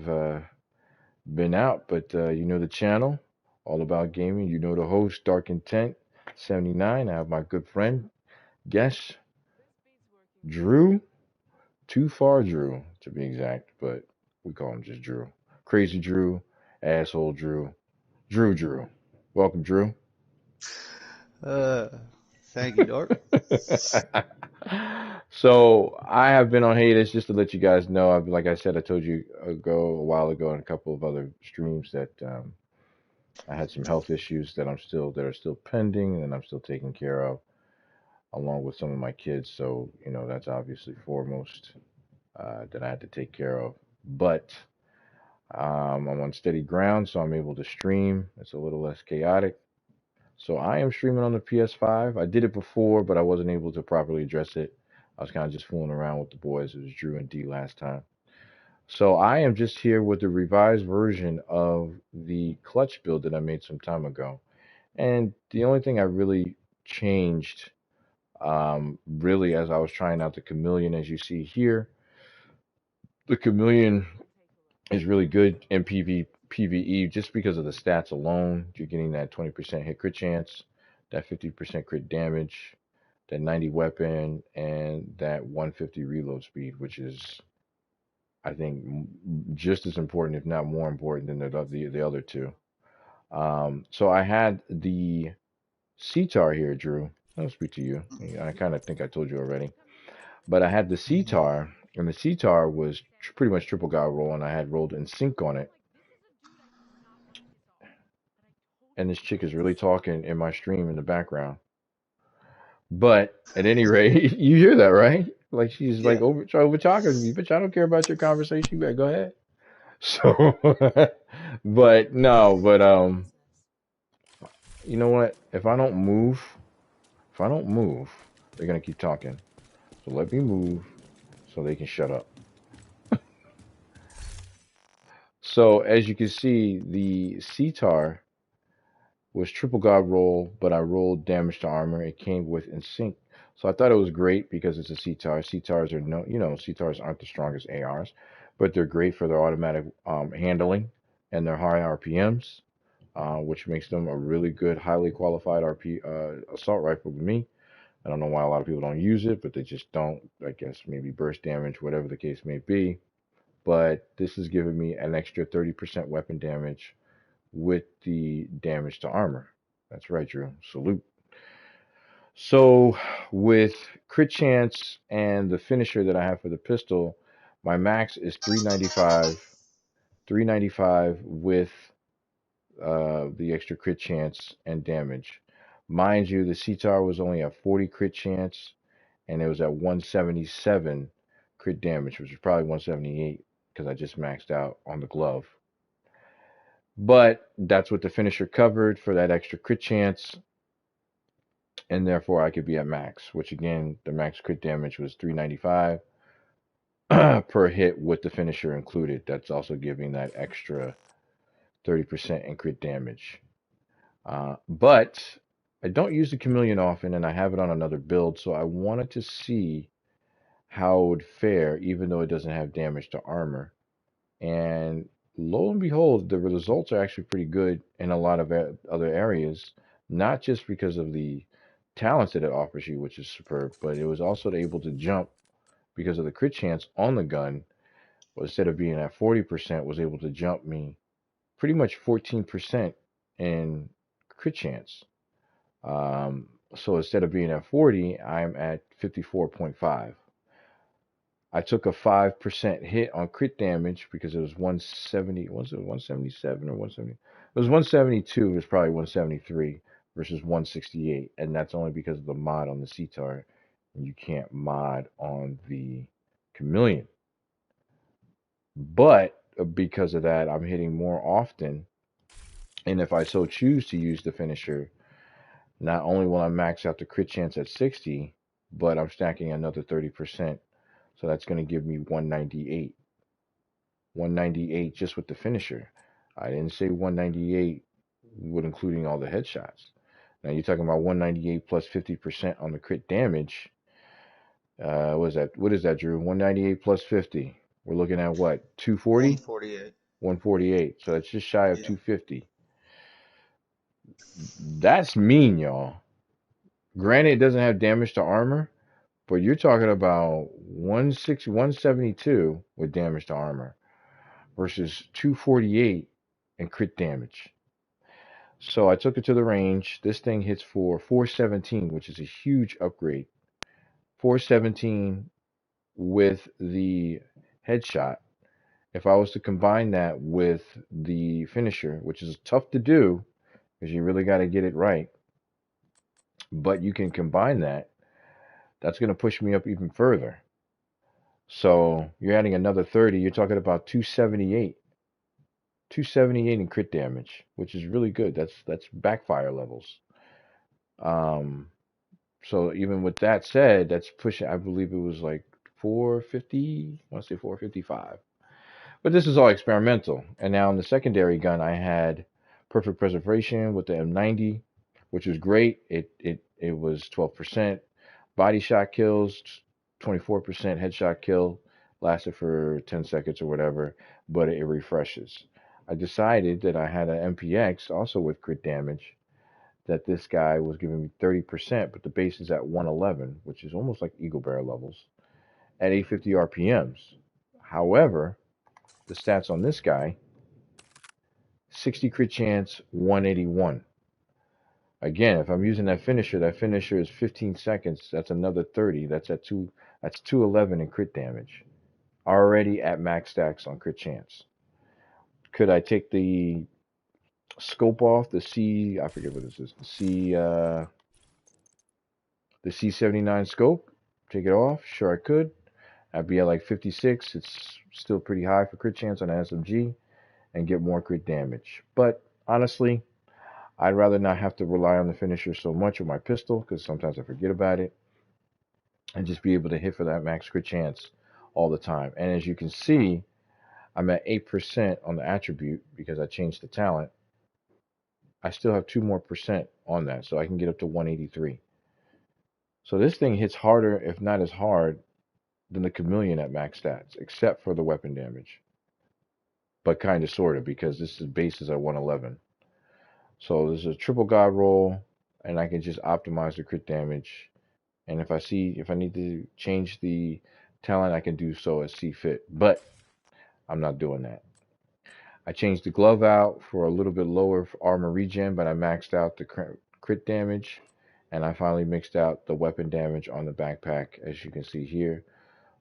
I've been out, but you know the channel, all about gaming. You know the host, Dark Intent 79. I have my good friend, guest, Drew. Too far Drew, to be exact, but we call him just Drew. Crazy Drew, asshole Drew, Drew. Welcome, Drew. Uh, Thank you, Dork. So I have been on hiatus just to let you guys know. Like I said, I told you a while ago in a couple of other streams that I had some health issues that are still pending and I'm still taking care of, along with some of my kids. So that's obviously foremost that I had to take care of. But I'm on steady ground, so I'm able to stream. It's a little less chaotic. So I am streaming on the PS5. I did it before, but I wasn't able to properly address it. I was kind of just fooling around with the boys. It was Drew and D last time. So I am just here with the revised version of the clutch build that I made some time ago. And the only thing I really changed, really, as I was trying out the chameleon, as you see here, the chameleon is really good in PvE just because of the stats alone. You're getting that 20% hit crit chance, that 50% crit damage, that 90 weapon, and that 150 reload speed, which is, I think, just as important, if not more important, than the other two. So I had the CTAR here, Drew. I'll speak to you. I kind of think I told you already. But I had the Mhm. CTAR, and the CTAR was pretty much triple god roll, and I had rolled in sync on it. And this chick is really talking in my stream in the background. But at any rate, you hear that, right? Like she's like Yeah. over talking to me, bitch. I don't care about your conversation. You better go ahead. So, but no, but you know what? If I don't move, they're gonna keep talking. So let me move so they can shut up. So as you can see, the CTAR was triple god roll, but I rolled damage to armor. It came with in sync. So I thought it was great because it's a CTAR. CTARs are no, CTARs aren't the strongest ARs, but they're great for their automatic handling and their high RPMs, which makes them a really good, highly qualified RP assault rifle to me. I don't know why a lot of people don't use it, but they just don't. I guess maybe burst damage, whatever the case may be. But this is giving me an extra 30% weapon damage with the damage to armor. That's right, Drew. Salute. So with crit chance and the finisher that I have for the pistol, my max is 395. 395 with the extra crit chance and damage. Mind you, the CTAR was only a 40 crit chance and it was at 177 crit damage, which is probably 178 because I just maxed out on the glove. But that's what the finisher covered for that extra crit chance, and therefore I could be at max, which again, the max crit damage was 395 per hit with the finisher included. That's also giving that extra 30% in crit damage. But I don't use the chameleon often, and I have it on another build, so I wanted to see how it would fare, even though it doesn't have damage to armor. And lo and behold, the results are actually pretty good in a lot of other areas, not just because of the talents that it offers you, which is superb, but it was also able to jump because of the crit chance on the gun. Well, instead of being at 40%, was able to jump me pretty much 14% in crit chance. So instead of being at 40, I'm at 54.5. I took a 5% hit on crit damage because it was 170. Was it 177 or 170? It was 172. It was probably 173 versus 168. And that's only because of the mod on the CTAR. And you can't mod on the Chameleon. But because of that, I'm hitting more often. And if I so choose to use the finisher, not only will I max out the crit chance at 60, but I'm stacking another 30%. So that's going to give me 198. 198 just with the finisher. I didn't say 198 with including all the headshots. Now you're talking about 198 plus 50% on the crit damage. What is that? What is that, Drew? 198 plus 50. We're looking at what, 240, 148. 148. So that's just shy of Yeah. 250. That's mean, y'all. Granted, it doesn't have damage to armor, but you're talking about 160, 172 with damage to armor versus 248 in crit damage. So I took it to the range. This thing hits for 417, which is a huge upgrade. 417 with the headshot. If I was to combine that with the finisher, which is tough to do because you really got to get it right, but you can combine that, that's going to push me up even further. So you're adding another 30, you're talking about 278. 278 in crit damage, which is really good. That's backfire levels. Um, so even with that said, that's pushing. I believe it was like 450. I want to say 455. But this is all experimental. And now in the secondary gun, I had perfect preservation with the M90, which was great. It was 12% body shot kills, 24% headshot kill, lasted for 10 seconds or whatever, but it refreshes. I decided that I had an MPX also with crit damage, that this guy was giving me 30%, but the base is at 111, which is almost like Eagle Bear levels, at 850 RPMs. However, the stats on this guy: 60 crit chance, 181. Again, if I'm using that finisher is 15 seconds. That's another 30. That's at two. That's 211 in crit damage. Already at max stacks on crit chance. Could I take the scope off the C? I forget what this is. The C79 scope. Take it off. Sure, I could. I'd be at like 56. It's still pretty high for crit chance on an SMG and get more crit damage. But honestly, I'd rather not have to rely on the finisher so much with my pistol because sometimes I forget about it and just be able to hit for that max crit chance all the time. And as you can see, I'm at 8% on the attribute because I changed the talent. I still have 2 more percent on that, so I can get up to 183. So this thing hits harder, if not as hard, than the Chameleon at max stats, except for the weapon damage. But kind of, sort of, because this is base is at 111. So this is a triple god roll, and I can just optimize the crit damage. And if I need to change the talent, I can do so as see fit. But I'm not doing that. I changed the glove out for a little bit lower armor regen, but I maxed out the crit damage, and I finally mixed out the weapon damage on the backpack, as you can see here.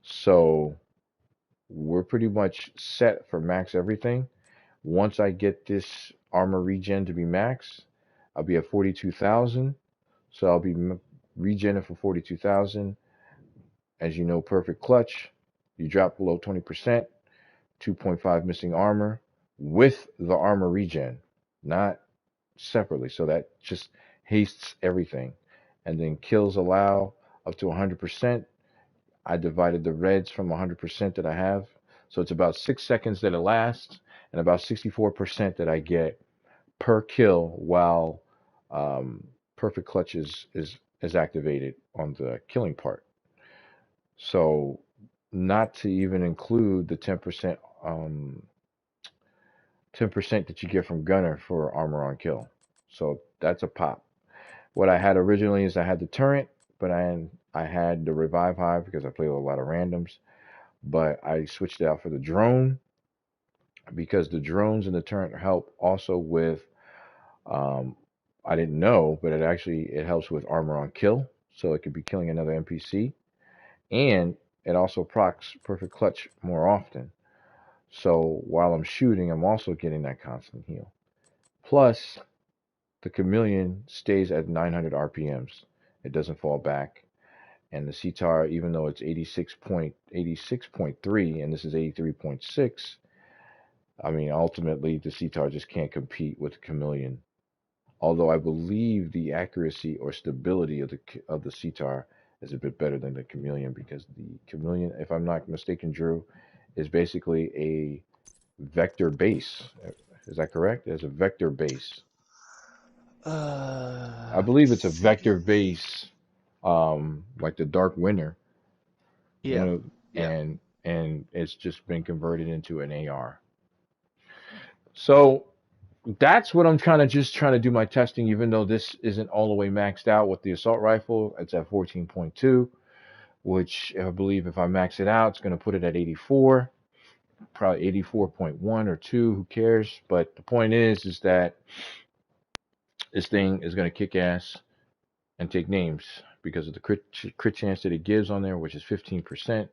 So we're pretty much set for max everything. Once I get this armor regen to be max, I'll be at 42,000. So I'll be regenning for 42,000. As you know, perfect clutch. You drop below 20%, 2.5 missing armor with the armor regen, not separately. So that just hastes everything. And then kills allow up to 100%. I divided the reds from 100% that I have. So it's about 6 seconds that it lasts and about 64% that I get per kill while perfect clutch is activated on the killing part. So not to even include the 10% that you get from Gunner for armor on kill. So that's a pop. What I had originally is I had the turret, but I had the revive hive because I play with a lot of randoms. But I switched it out for the drone because the drones and the turret help also with um, I didn't know, but it helps with armor on kill, so it could be killing another NPC, and it also procs perfect clutch more often. So while I'm shooting, I'm also getting that constant heal. Plus, the chameleon stays at 900 RPMs. It doesn't fall back. And the CTAR, even though it's 86.3 and this is 83.6, I mean, ultimately, the CTAR just can't compete with the chameleon. Although I believe the accuracy or stability of the CTAR is a bit better than the chameleon because the chameleon, if I'm not mistaken, Drew, is basically a vector base. Is that correct? It's a vector base. I believe it's a vector See. base, like the Dark Winter, you Yeah. know, Yeah. and and it's just been converted into an AR. So that's what I'm kind of just trying to do my testing, even though this isn't all the way maxed out with the assault rifle. It's at 14.2, which I believe if I max it out, it's going to put it at 84, probably 84.1 or 2. Who cares? But the point is that this thing is going to kick ass and take names because of the crit chance that it gives on there, which is 15%,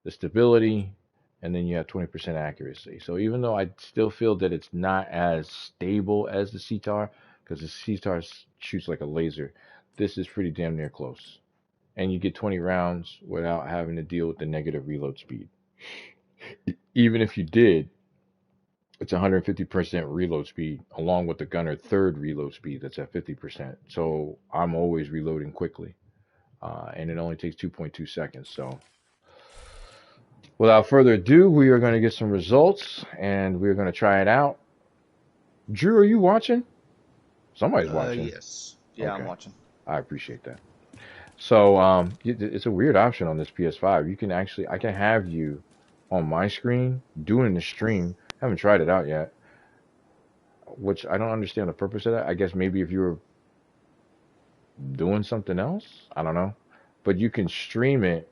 the stability, and then you have 20% accuracy. So even though I still feel that it's not as stable as the CTAR, because the CTAR shoots like a laser, this is pretty damn near close. And you get 20 rounds without having to deal with the negative reload speed. Even if you did, it's 150% reload speed, along with the gunner third reload speed that's at 50%. So I'm always reloading quickly, and it only takes 2.2 seconds. So without further ado, we are going to get some results, and we're going to try it out. Drew, are you watching? Somebody's watching. Yes. Yeah, I'm Okay, watching. I appreciate that. So it's a weird option on this PS5. You can actually, I can have you on my screen doing the stream. I haven't tried it out yet, which I don't understand the purpose of that. I guess maybe if you were doing something else, I don't know. But you can stream it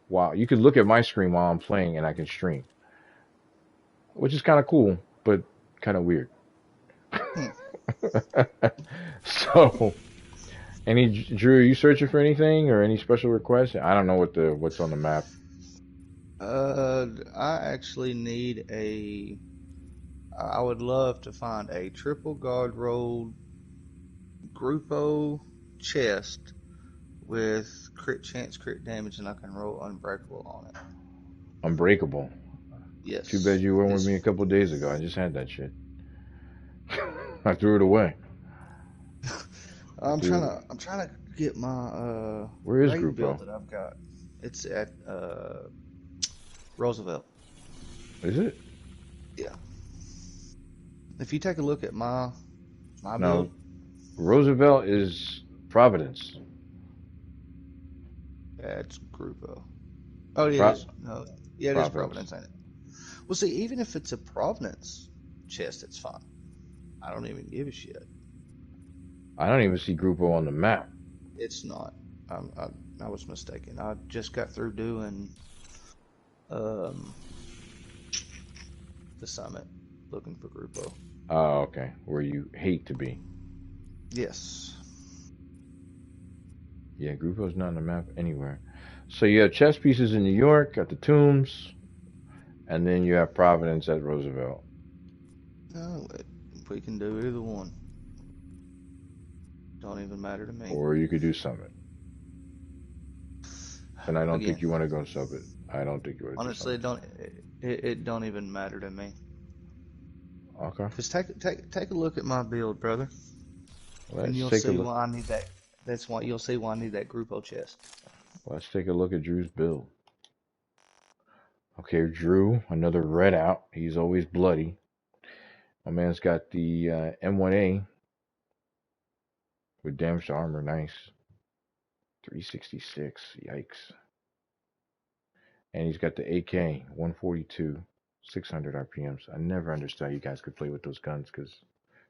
while you can look at my screen while I'm playing, and I can stream, which is kind of cool, but kind of weird. Hmm. So, any Drew, are you searching for anything or any special requests? I don't know what's on the map. I actually need I would love to find a triple guard rolled Grupo chest with crit chance, crit damage, and I can roll unbreakable on it. Unbreakable. Too bad Yes. you weren't with This me a couple days ago. I just had that shit. I threw it away. I threw. I'm trying to get my Where is raid build Grupo? that I've got. It's at Roosevelt. Is it? Yeah. If you take a look at my No, build, Roosevelt is Providence. that's Grupo. Oh, yeah, it Pro- is. No, yeah, it is Providence. Providence, ain't it? Well, see, even if it's a Providence chest, it's fine. I don't even give a shit. I don't even see Grupo on the map. It's not. Um, I, I was mistaken. I just got through doing um, the summit looking for Grupo. Oh, okay. Where you hate to be. Yes. Yeah, Grupo's not on the map anywhere. So you have chess pieces in New York at the Tombs, and then you have Providence at Roosevelt. No, we can do either one. Don't even matter to me. Or you could do Summit. And I don't think Again, you want to go Summit. I don't think you want to do honestly, Summit. it don't even matter to me. Okay. Cause take a look at my build, brother, and Let's you'll take a see look. why I need that. That's why you'll see why I need that Grupo chest. Let's take a look at Drew's build. Okay, Drew, another red out. He's always bloody. My man's got the M1A with damaged armor. Nice. 366. Yikes. And he's got the AK 142, 600 RPMs. I never understood how you guys could play with those guns because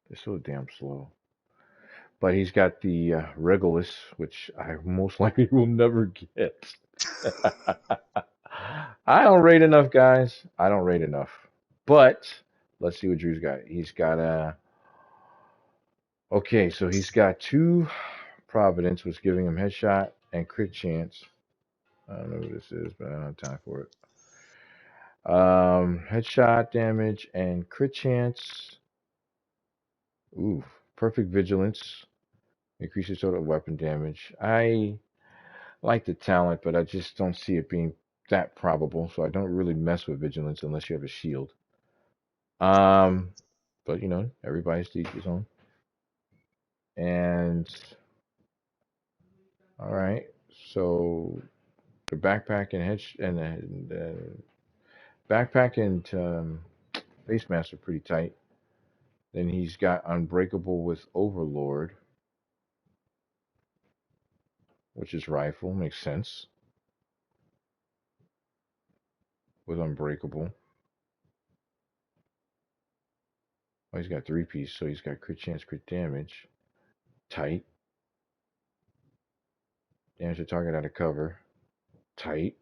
they're so damn slow. But he's got the Regulus, which I most likely will never get. I don't rate enough, guys. I don't rate enough. But let's see what Drew's got. He's got a. Okay, so he's got two Providence, which giving him headshot and crit chance. I don't know what this is, but I don't have time for it. Headshot damage and crit chance. Ooh, perfect vigilance. Increases total weapon damage. I like the talent, but I just don't see it being that probable. So I don't really mess with vigilance unless you have a shield. Um, but everybody's to each his own. And all right, so the backpack and the backpack and face mask are pretty tight. Then he's got Unbreakable with Overlord, which is rifle. Makes sense. with Unbreakable. Oh, he's got three piece, so he's got crit chance, crit damage. Tight. Damage to target out of cover. Tight.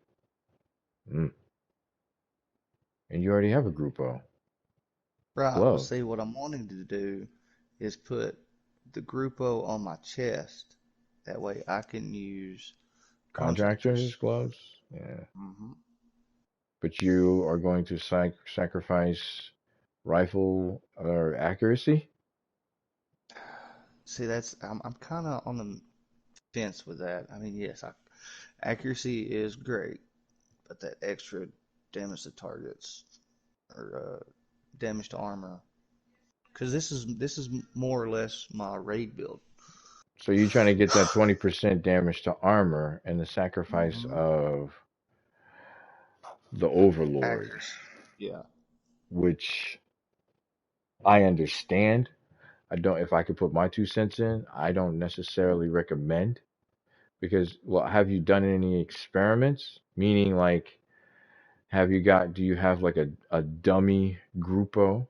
Mm. And you already have a Grupo. Right. Well, Glove. see, what I'm wanting to do is put the Grupo on my chest. That way I can use Contractors, contractors. gloves. Yeah. Hmm. But you are going to sacrifice rifle or accuracy See, I'm kind of on the fence with that. I mean, yes, accuracy is great, but that extra damage to targets or damage to armor, because this is more or less my raid build. so you're trying to get that 20% damage to armor and the sacrifice Hmm. of the Overlord, Accuracy. Yeah. which I understand. I don't, if I could put my 2 cents in, I don't necessarily recommend because, well, have you done any experiments? Meaning, like, do you have like a dummy Grupo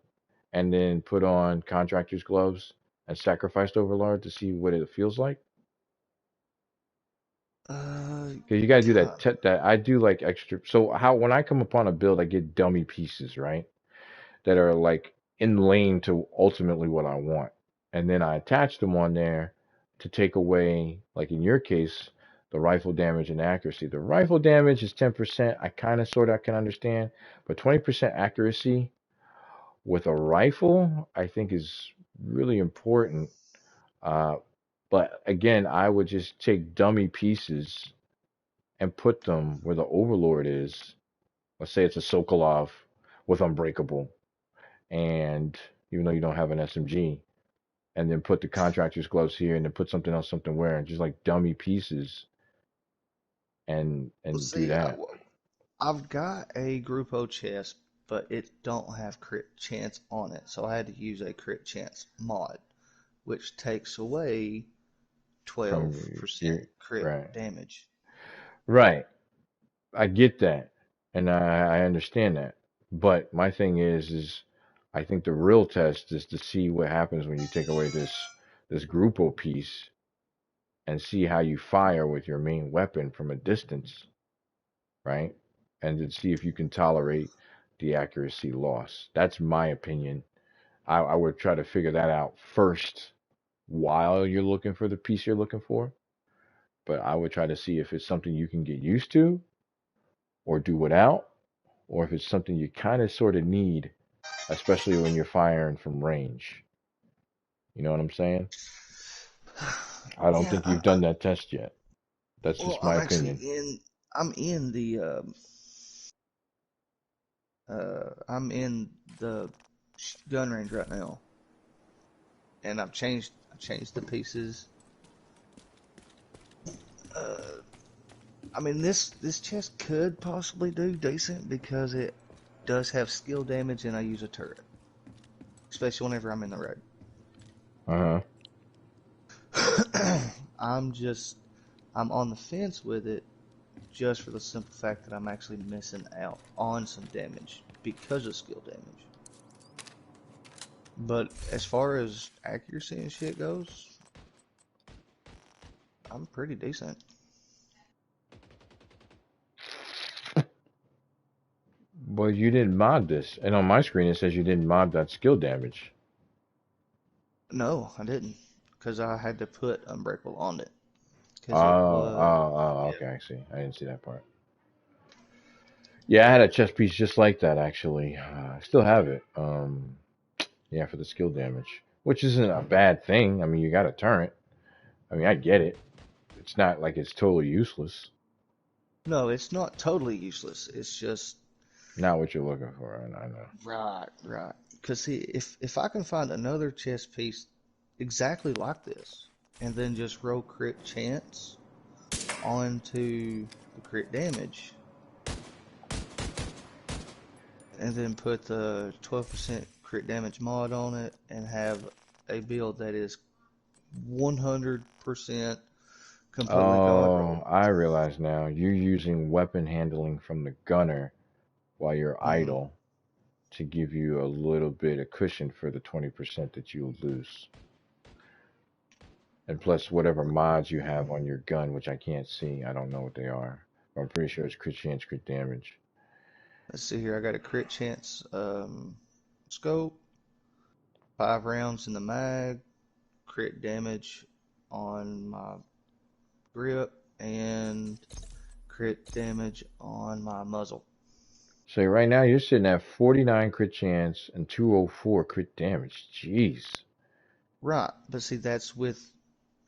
and then put on contractor's gloves and sacrificed Overlord to see what it feels like? Uh, Because you got to do kind that I do like extra. So how when I come upon a build, I get dummy pieces, right? That are like in lane to ultimately what I want, and then I attach them on there to take away, like in your case, the rifle damage and accuracy. The rifle damage is 10%. I kind of sort of can understand, but 20% accuracy with a rifle, I think is really important. Uh, but again, I would just take dummy pieces and put them where the Overlord is. Let's say it's a Sokolov with Unbreakable, and even though you don't have an SMG, and then put the contractor's gloves here, and then put something else, something where, and just like dummy pieces, well, and do see, that I've got a Grupo chest, but it don't have crit chance on it, so I had to use a crit chance mod, which takes away from 12% your crit right, damage. right. I get that, and I understand that. But my thing is I think the real test is to see what happens when you take away this Grupo piece and see how you fire with your main weapon from a distance, right? And to see if you can tolerate the accuracy loss. That's my opinion. I would try to figure that out first while you're looking for the piece you're looking for. But I would try to see if it's something you can get used to or do without, or if it's something you kind of sort of need, especially when you're firing from range. You know what I'm saying? I don't Yeah, think you've done that test yet. That's well, just my opinion. I'm in the, I'm in the gun range right now, and I've changed the pieces. Uh, I mean, this chest could possibly do decent because it does have skill damage, and I use a turret, especially whenever I'm in the Uh huh. road. I'm just I'm on the fence with it just for the simple fact that I'm actually missing out on some damage because of skill damage. But as far as accuracy and shit goes, I'm pretty decent. But you didn't mod this, and on my screen it says you didn't mod that skill damage. No, I didn't, because I had to put Unbreakable on it, Oh, because it was okay, I see. I didn't see that part. Yeah, I had a chest piece just like that actually. I still have it. Yeah, for the skill damage, which isn't a bad thing. I mean, you got a turret. I mean, I get it. It's not like it's totally useless. no, it's not totally useless. It's just Not what you're looking for, and I know. right, right. Because see, if I can find another chess piece exactly like this, and then just roll crit chance onto the crit damage, and then put the 12% crit damage mod on it, and have a build that is 100% completely god Oh, roll. I realize now. You're using weapon handling from the gunner while you're Mm-hmm. idle to give you a little bit of cushion for the 20% that you'll lose. And plus whatever mods you have on your gun, which I can't see. I don't know what they are. I'm pretty sure it's crit chance, crit damage. Let's see here. I got a crit chance scope, 5 rounds in the mag, crit damage on my grip, and crit damage on my muzzle. So right now you're sitting at 49 crit chance and 204 crit damage. Jeez. Right, but see, that's with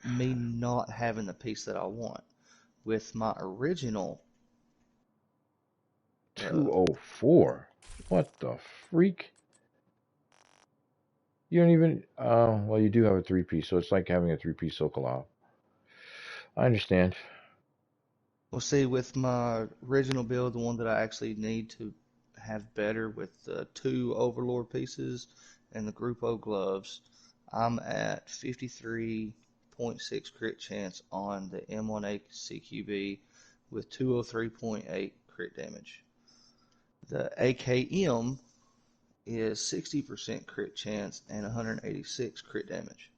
me not having the piece that I want. With my original, uh, 204. What the freak? You don't even. Well, you do have a three piece, so it's like having a three-piece Sokolov. I understand. well, see, with my original build, the one that I actually need to have better with the 2 Overlord pieces and the Group O gloves, I'm at 53.6 crit chance on the M1A CQB with 203.8 crit damage. The AKM is 60% crit chance and 186 crit damage.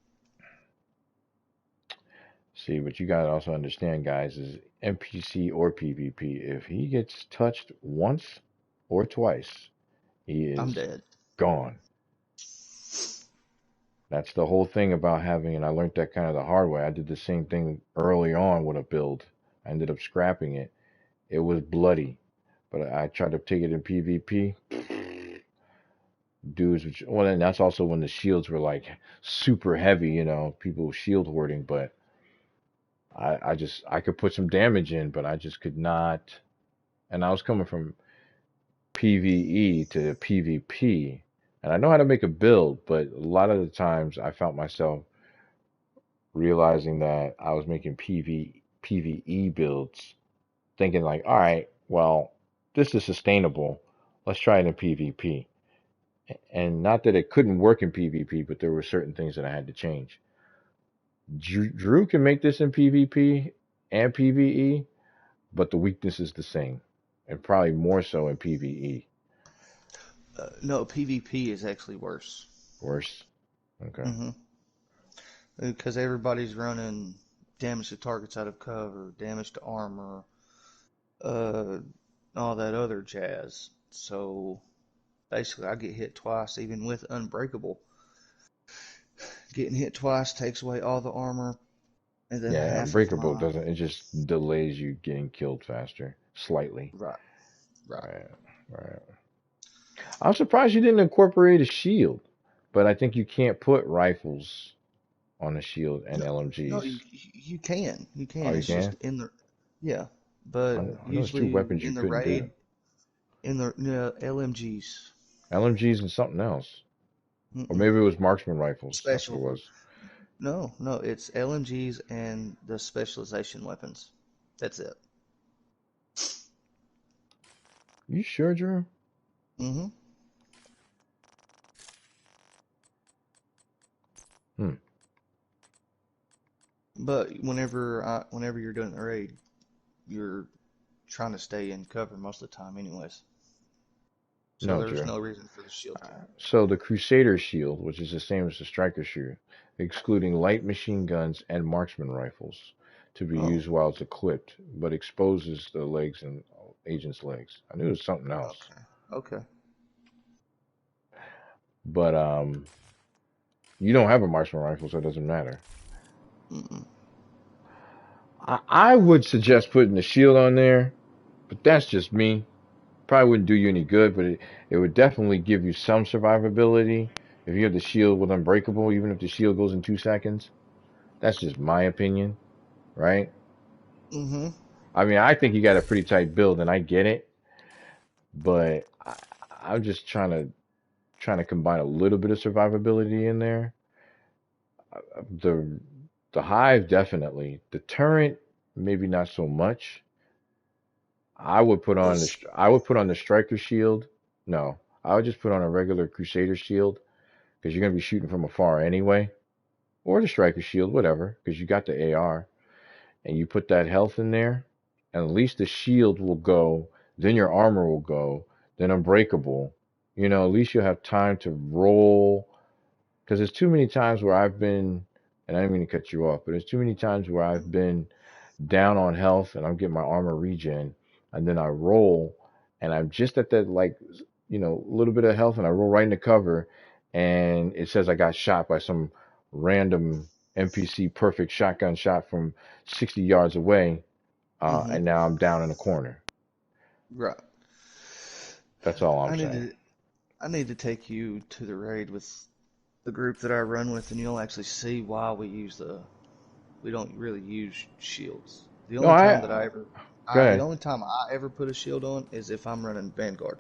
See, what you gotta also understand, guys, is NPC or PvP. If he gets touched once or twice, he I'm is dead. gone. That's the whole thing about having, and I learned that kind of the hard way. I did the same thing early on with a build. I ended up scrapping it. It was bloody, but I tried to take it in PvP. Dudes, which, well, and that's also when the shields were like super heavy, people shield hoarding, but I could put some damage in, but I just could not. And I was coming from PvE to PvP, and I know how to make a build, but a lot of the times I found myself realizing that I was making PvE builds, thinking like, all right, well, this is sustainable. Let's try it in PvP. And not that it couldn't work in PvP, but there were certain things that I had to change. Drew can make this in PvP and PvE, but the weakness is the same, and probably more so in PvE. No, PvP is actually worse. Worse. Okay. Hmm Because everybody's running damage to targets out of cover, damage to armor, uh, all that other jazz. So basically, I get hit twice, even with Unbreakable. Getting hit twice takes away all the armor, and then Yeah, half of Unbreakable my. doesn't. It just delays you getting killed faster, slightly. Right, right. Right. Right. I'm surprised you didn't incorporate a shield, but I think you can't put rifles on a shield and No, no, LMGs. you can, you Oh, can. you It's just can? in the, yeah, I but know there's two usually weapons you in the couldn't do. raid, in the LMGs. LMGs and something else. Or Mm-mm. maybe it was marksman rifles. That's what it Special. was. No, no, it's LMGs and the specialization weapons. That's it. You sure, Drew? Hmm Hmm. But whenever you're doing the raid, you're trying to stay in cover most of the time, anyways. So No, there's Drew. no reason for the shield to. So the Crusader shield, which is the same as the Striker shield, excluding light machine guns and marksman rifles, to be Oh, used while it's equipped, but exposes the legs and agent's legs. I knew it was something else, okay, okay. but you don't have a marksman rifle, so it doesn't matter. Mm-mm. I would suggest putting the shield on there, but that's just me. Probably wouldn't do you any good, but it would definitely give you some survivability if you have the shield with unbreakable, even if the shield goes in 2 seconds. That's just my opinion, right? Mm-hmm. I mean, I think you got a pretty tight build, and I get it, but I'm just trying to combine a little bit of survivability in there. The the hive definitely, the turret maybe not so much. Let's. I would put on the striker shield. No, I would just put on a regular crusader shield because you're gonna be shooting from afar anyway, or the striker shield, whatever, because you got the AR, and you put that health in there, and at least the shield will go, then your armor will go, then unbreakable, at least you'll have time to roll. Because there's too many times where I've been, and I didn't mean to cut you off, but there's too many times where I've been down on health and I'm getting my armor regen, and then I roll, and I'm just at that like, a little bit of health, and I roll right into cover, and it says I got shot by some random NPC perfect shotgun shot from 60 yards away, Hmm. and now I'm down in a corner. Right. That's all I'm I need saying. to I need to take you to the raid with the group that I run with, and you'll actually see why we don't really use shields. The No, only time that go the ahead. only time I ever put a shield on is if I'm running Vanguard.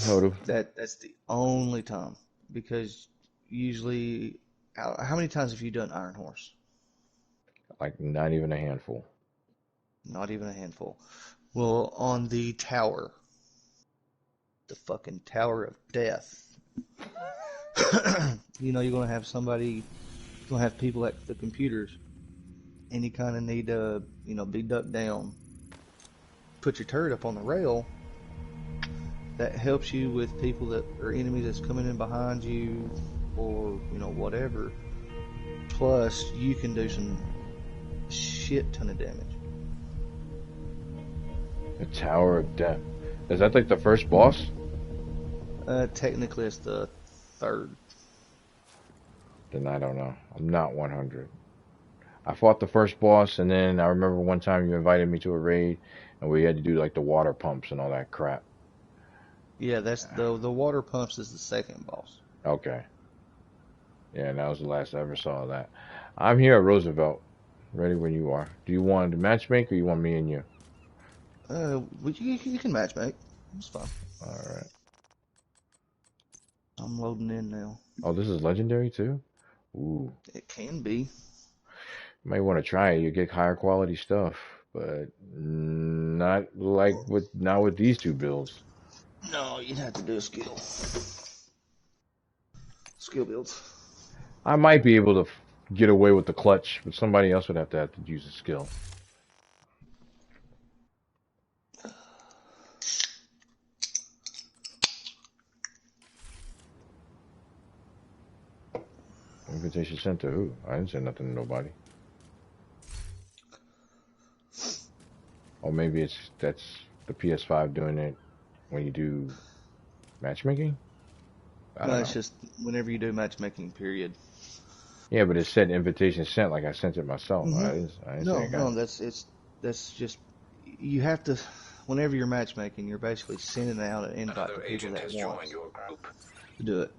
Hold. That's the only time because usually, how many times have you done Iron Horse? Like not even a handful. Not even a handful. Well, on the tower, the fucking Tower of Death, you're gonna have you're gonna have people at the computers, and you kind of need to, be ducked down. Put your turret up on the rail. That helps you with people that are enemies that's coming in behind you, or whatever. Plus, you can do some shit ton of damage. The Tower of Death. Is that like the first boss? Technically, it's the third. Then I don't know. I'm not 100. I fought the first boss, and then I remember one time you invited me to a raid, and we had to do like the water pumps and all that crap. Yeah, that's the water pumps is the second boss. Okay. Yeah, and that was the last I ever saw of that. I'm here at Roosevelt, ready when you are. Do you want to matchmake or you want me and you? You can match, mate. It's fine. All right. I'm loading in now. Oh, this is legendary too? Ooh. It can be. You might want to try it. You get higher quality stuff, but not with these two builds. No, you'd have to do a skill builds. I might be able to get away with the clutch, but somebody else would have to use a skill. Invitation sent to who? I didn't send nothing to nobody. Or maybe that's the PS5 doing it when you do matchmaking. I No, don't it's know. just whenever you do matchmaking, period. Yeah, but it said invitation sent like I sent it myself. Hmm. I didn't say I No, got no, it. that's just you have to. Whenever you're matchmaking, you're basically sending out an invite to Another people agent that has want joined your group. to do it.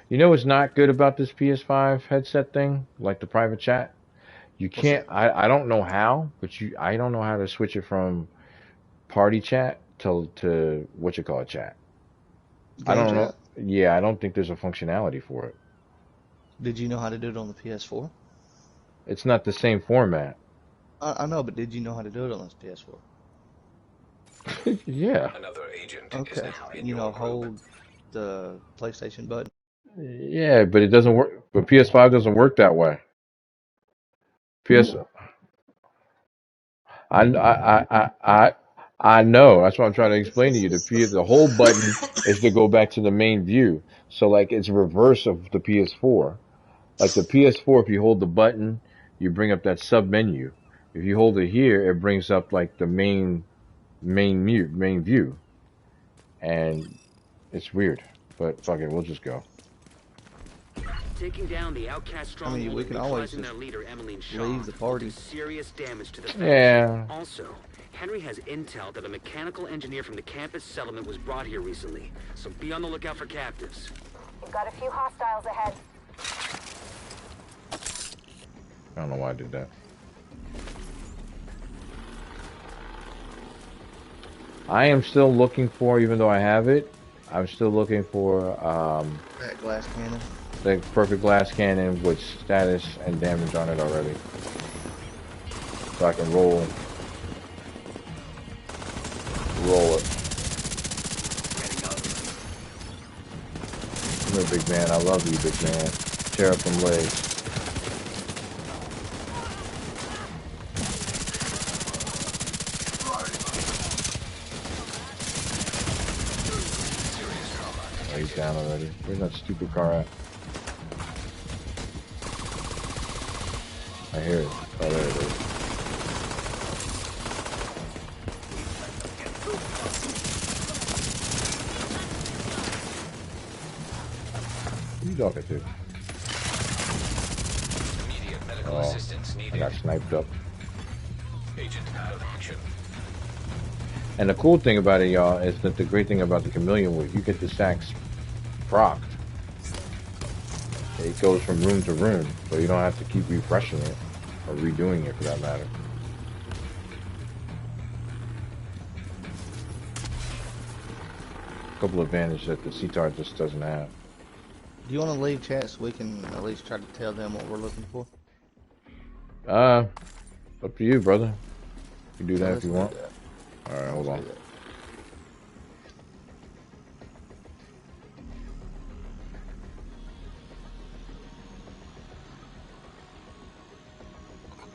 You know what's not good about this PS5 headset thing? Like the private chat? You What's can't that? I don't know how, but I don't know how to switch it from party chat to what you call it chat. I Game don't know. chat? Yeah, I don't think there's a functionality for it. Did you know how to do it on the PS4? It's not the same format. I know, but did you know how to do it on this PS4? Yeah. Another agent is Okay. now in your group. Hold the PlayStation button. Yeah, but it doesn't work. But PS5 doesn't work that way. PS, I know. That's what I'm trying to explain to you. The whole button is to go back to the main view. So like it's reverse of the PS4. Like the PS4, if you hold the button, you bring up that sub menu. If you hold it here, it brings up like the main view, and it's weird. But fuck it, we'll just go. Taking down the outcast I mean, stronghold we and can always neutralizing just their leader, Emmeline Shaw, leave the will do party. serious damage to the Federation. Yeah. Also, Henry has intel that a mechanical engineer from the campus settlement was brought here recently, so be on the lookout for captives. We've got a few hostiles ahead. I don't know why I did that. I am still looking for, even though I have it, I'm still looking for That glass cannon. the perfect glass cannon with status and damage on it already, so I can roll it. Come here, big man. I love you, big man. Tear up them legs. down already. Where's that stupid car at? I hear it. Oh, there it is. Who are you talking to? Immediate medical Oh, assistance I needed. got sniped up. Agent out of action. And the cool thing about it, y'all, is that the great thing about the chameleon was you get the sacks procced. It goes from room to room, so you don't have to keep refreshing it or redoing it for that matter. A couple advantages that the CTAR just doesn't have. Do you want to leave chat so we can at least try to tell them what we're looking for? Up to you, brother. You do Yeah, that if let's you do want. that. All right, hold Let's on. do that.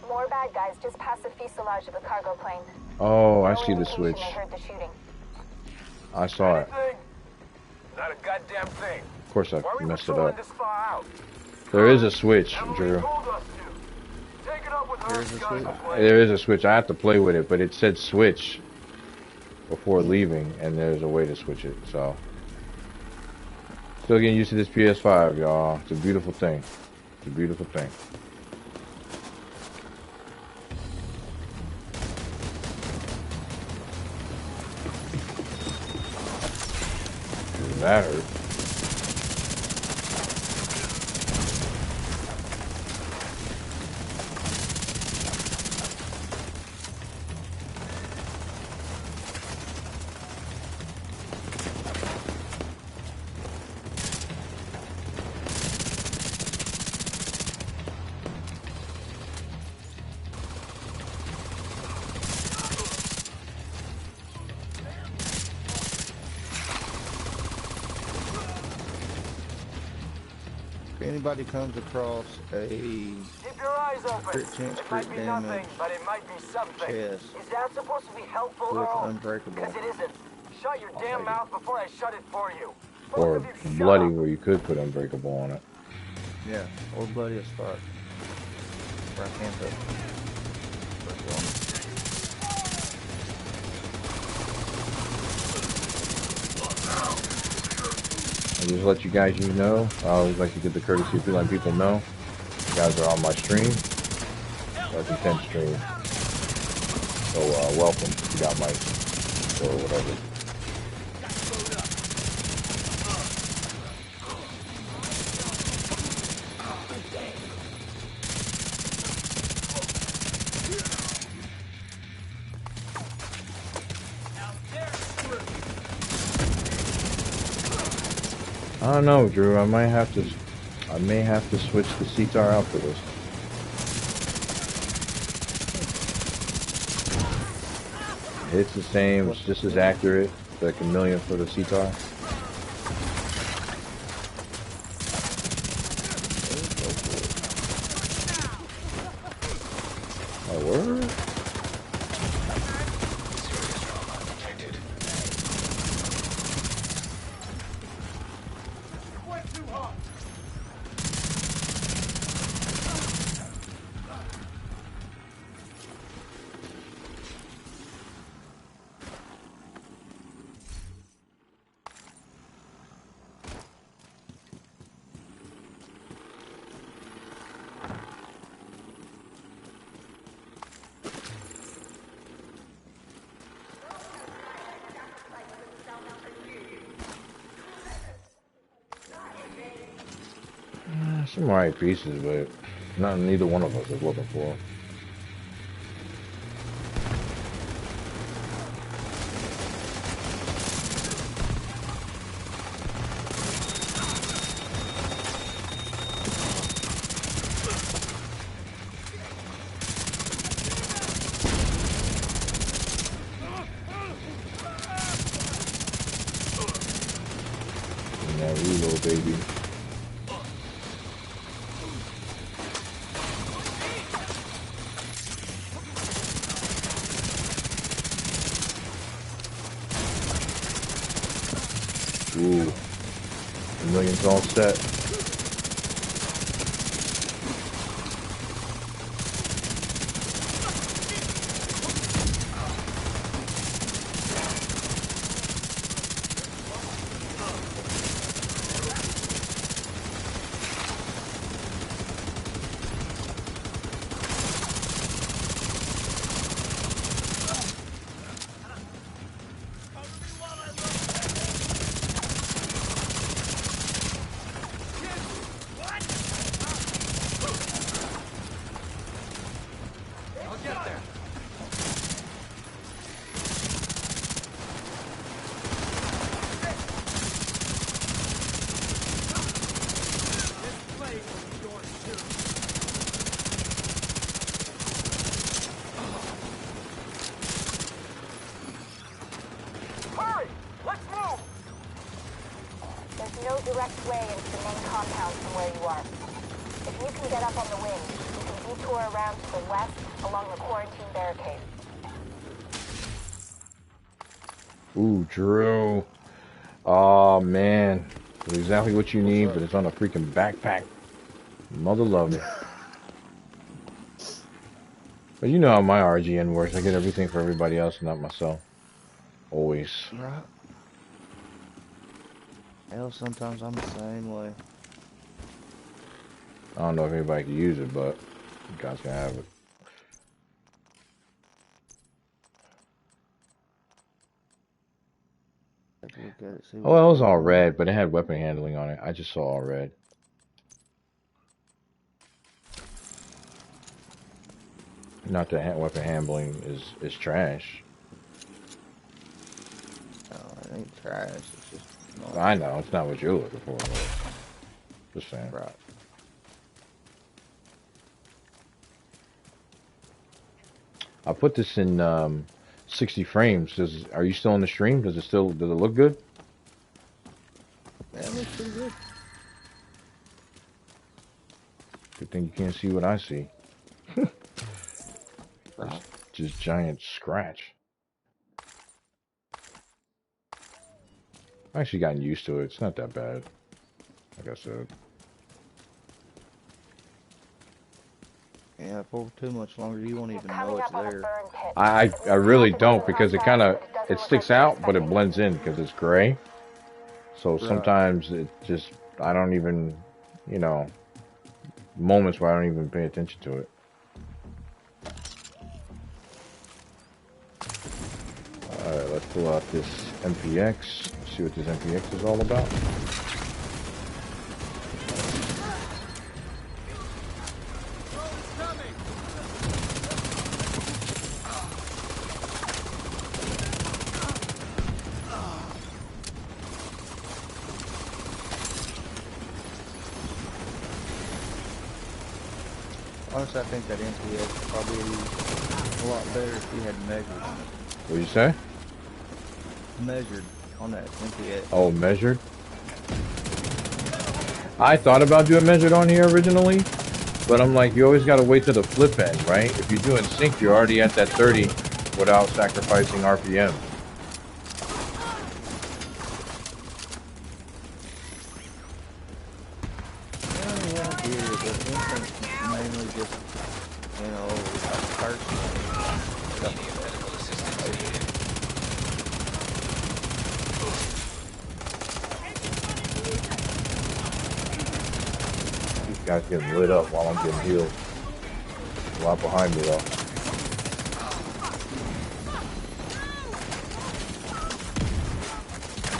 More bad guys just past the fuselage of the cargo plane. Oh, I No see the indication switch. They heard the shooting. I saw it. Anything? Not a goddamn thing. Of course, I Why are we messed it patrolling up. this far out? There is a switch, Emily Drew. told us to. Take it up with her. There's a switch. There is a switch. I have to play with it, but it said switch before leaving, and there's a way to switch it. So, still getting used to this PS5, y'all. It's a beautiful thing. It's a beautiful thing. That hurt. If anybody comes across a Keep your eyes open. crit chance, It might crit be nothing, damage but it might be something. chest Is that supposed to be helpful, with Earl? unbreakable, Because it isn't. Shut your damn take mouth before I shut it for you. Both Or of you shut bloody, up. where you could put unbreakable on it. yeah, or bloody as fuck. Right hand up. I just let you guys know. I always like to give the courtesy to let people know. You guys are on my stream. Like intense stream. So welcome. You got my or whatever. I don't know, Drew. I may have to switch the CTAR out for this. It's the same. It's just as accurate. The chameleon for the CTAR. Oh, word? Some alright pieces, but neither one of us is looking for. And that reload, baby. Ooh. Millions all set. Hurry! Let's move! There's no direct way into the main compound from where you are. If you can get up on the wing, you can detour around to the west along the quarantine barricade. Ooh, Drew. Oh man, it's exactly what you need, but it's on a freaking backpack. Mother love it. But you know how my RGN works. I get everything for everybody else, not myself. Always. Right. Hell, sometimes I'm the same way. I don't know if anybody can use it, but you guys can have it. Take a look at it, see Oh, well, it was goes all on. red, but it had weapon handling on it. I just saw all red. Not that weapon handling is trash. No, it ain't trash. It's just not I know it's not what you're looking for. But just saying. right. I put this in 60 frames. Are you still on the stream? Does it look good? Yeah, it looks pretty good. Good thing you can't see what I see. Right. Just giant scratch. I've actually gotten used to it. It's not that bad. Like I said. Yeah, for too much longer, you won't even know Coming it's up on a there. burn pit. I really don't, because it sticks out, but it blends in because it's gray. So Right. sometimes it just, I don't even, you know, moments where I don't even pay attention to it. Alright, let's pull out this MPX, see what this MPX is all about. Honestly, I think that MPS would probably be a lot better if you had measured on it. What do you say? Measured on that MPS. Oh, measured? I thought about doing measured on here originally, but I'm like, you always gotta wait till the flip end, right? If you do in sync, you're already at that 30 without sacrificing RPM. Yeah, I hear you, but instinct's mainly just, you know, personal. These guys getting lit up while I'm getting healed. A lot behind me though.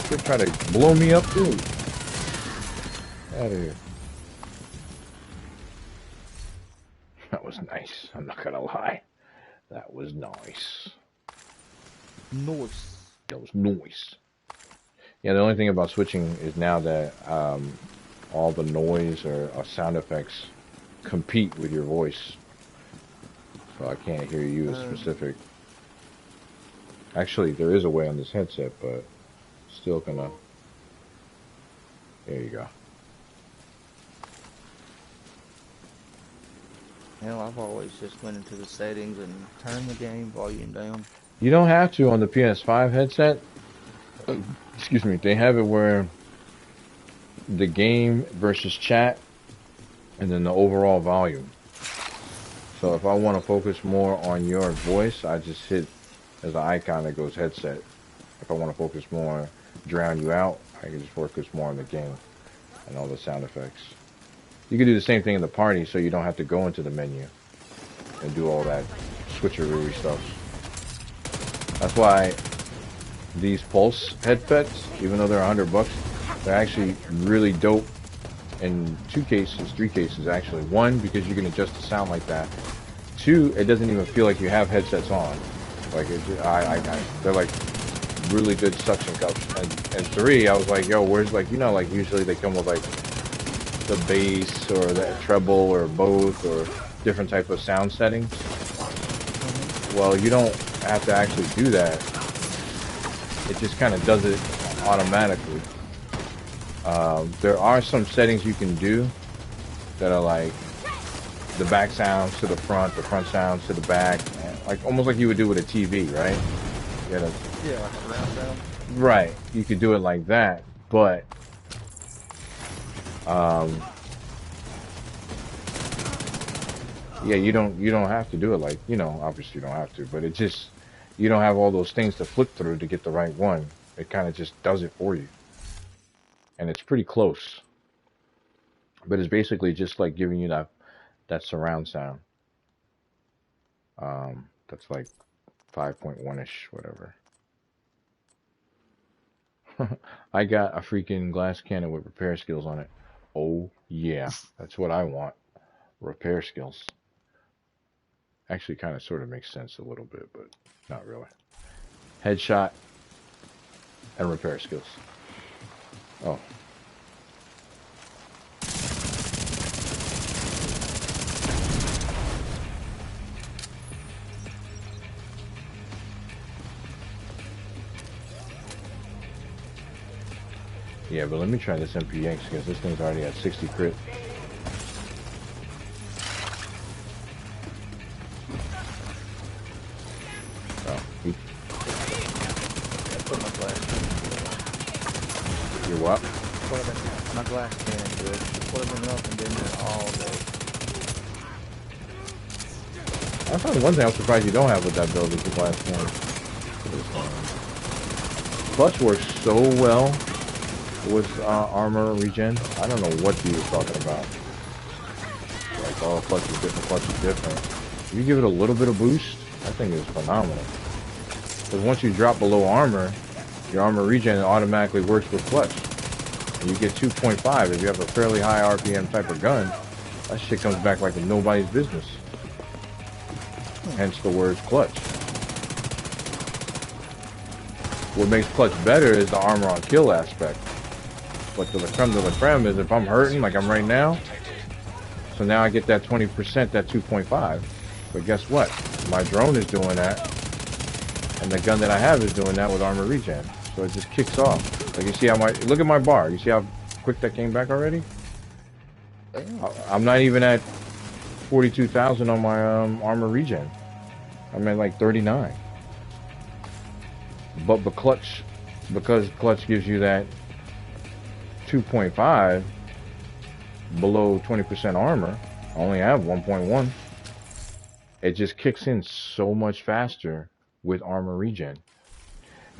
They try to blow me up too. Out of here. That was nice. I'm not gonna lie. That was nice. Noise. That was nice. Yeah, the only thing about switching is now that all the noise or sound effects compete with your voice. So I can't hear you as specific. Actually, there is a way on this headset, but still gonna. There you go. Hell, I've always just went into the settings and turned the game volume down. You don't have to on the PS5 headset. Excuse me. They have it where the game versus chat, and then the overall volume. So if I want to focus more on your voice, I just hit there's an icon that goes headset. If I want to focus more, drown you out, I can just focus more on the game and all the sound effects. You can do the same thing in the party, so you don't have to go into the menu and do all that switcheroo stuff. That's why these Pulse headsets, even though they're $100, they're actually really dope in 2 cases, 3 cases actually. 1, because you can adjust the sound like that. 2, it doesn't even feel like you have headsets on. Like they're like really good suction cups. And 3, I was like, yo, where's like, you know, like usually they come with like the bass or the treble or both or different type of sound settings. Well, you don't have to actually do that. It just kind of does it automatically. There are some settings you can do that are like the back sounds to the front sounds to the back, like almost like you would do with a TV, right? Yeah, like surround sound. Right. You could do it like that, but yeah, you don't have to do it like, you know, obviously you don't have to, but it just, you don't have all those things to flip through to get the right one. It kind of just does it for you. And it's pretty close. But it's basically just like giving you that surround sound. That's like 5.1-ish, whatever. I got a freaking glass cannon with repair skills on it. Oh yeah, that's what I want. Repair skills. Actually kind of sort of makes sense a little bit, but not really. Headshot and repair skills. Oh. Yeah, but let me try this MPX because this thing's already at 60 crit. Oh, Put my glass. you're what? My glass cannon good. Put them up and been there all day. I found one thing I'm surprised you don't have with that build is the glass cannon. Clutch works so well with armor regen. I don't know what he was talking about. Like, oh, clutch is different, clutch is different. If you give it a little bit of boost, that thing is phenomenal. Because once you drop below armor, your armor regen automatically works with clutch. And you get 2.5 if you have a fairly high RPM type of gun. That shit comes back like nobody's business. Hence the word clutch. What makes clutch better is the armor on kill aspect. But the creme de la creme is if I'm hurting, like I'm right now, so now I get that 20%, that 2.5. But guess what? My drone is doing that, and the gun that I have is doing that with armor regen. So it just kicks off. Like you see how look at my bar. You see how quick that came back already? I'm not even at 42,000 on my armor regen. I'm at like 39. But because clutch gives you that 2.5 below 20% armor, I only have 1.1. It just kicks in so much faster with armor regen.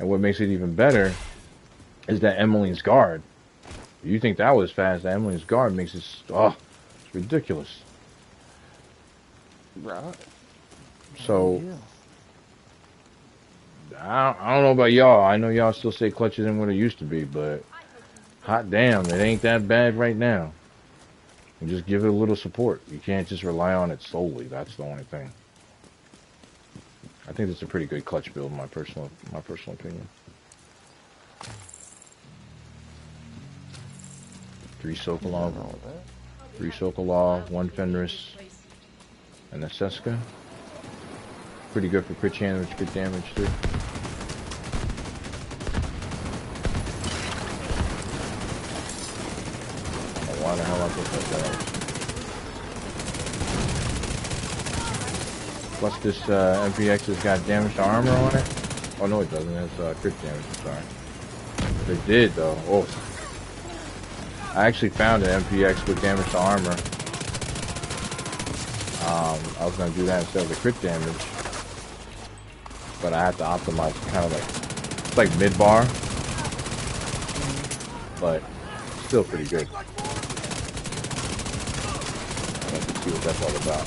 And what makes it even better is that Emmeline's guard. You think that was fast? The Emmeline's guard makes it, it's ridiculous. Right. So, yeah. I don't know about y'all. I know y'all still say clutch isn't what it used to be, but hot damn, it ain't that bad right now. And just give it a little support. You can't just rely on it solely. That's the only thing. I think it's a pretty good clutch build, in my personal opinion. 3 Sokolov, 1 Fenris, and a Seska. Pretty good for crit damage, good damage too. Why the hell I put that down? Plus this MPX has got damaged armor on it. Oh no it doesn't, it has crit damage, I'm sorry. It did though. Oh. I actually found an MPX with damage to armor. I was gonna do that instead of the crit damage, but I had to optimize kind of like it's like mid bar, but still pretty good. Let's see what that's all about.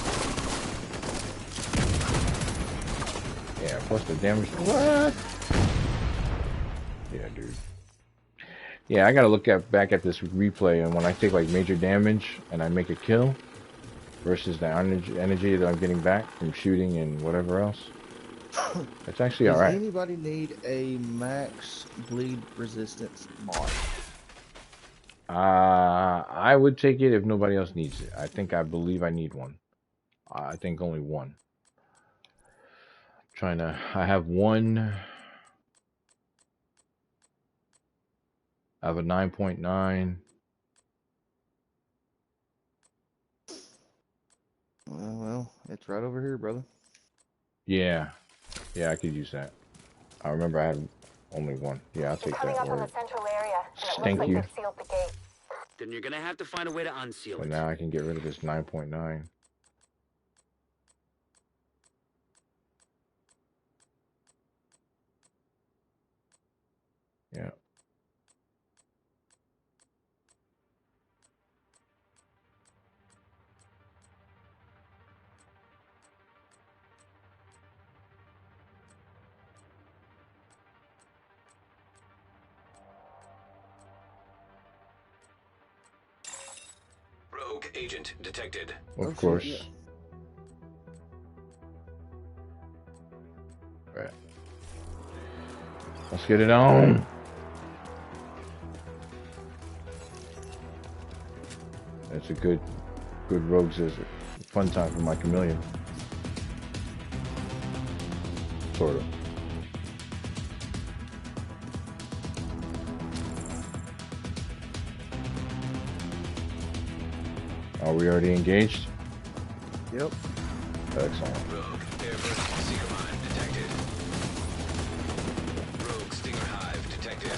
Yeah, plus the damage. What? Yeah, dude. Yeah, I gotta look back at this replay, and when I take like major damage and I make a kill versus the energy that I'm getting back from shooting and whatever else, it's actually Does alright. anybody need a max bleed resistance mod? I would take it if nobody else needs it. I believe I need one. I think only one. I have one. I have a 9.9. Well, it's right over here, brother. Yeah, I could use that. I remember I had only one. Yeah, I'll take Coming that up on word. the central area, and it looks Thank like you. they've sealed the gate. Then you're gonna have to find a way to unseal So it. now I can get rid of this 9.9. Yeah. Rogue agent detected. Of Oh, course. shit, Right. Let's get it on. It's a good rogues is a fun time for my chameleon. Sort of. Are we already engaged? yeah. Yep. Excellent. Rogue airburst seeker mine detected. Rogue stinger hive detected.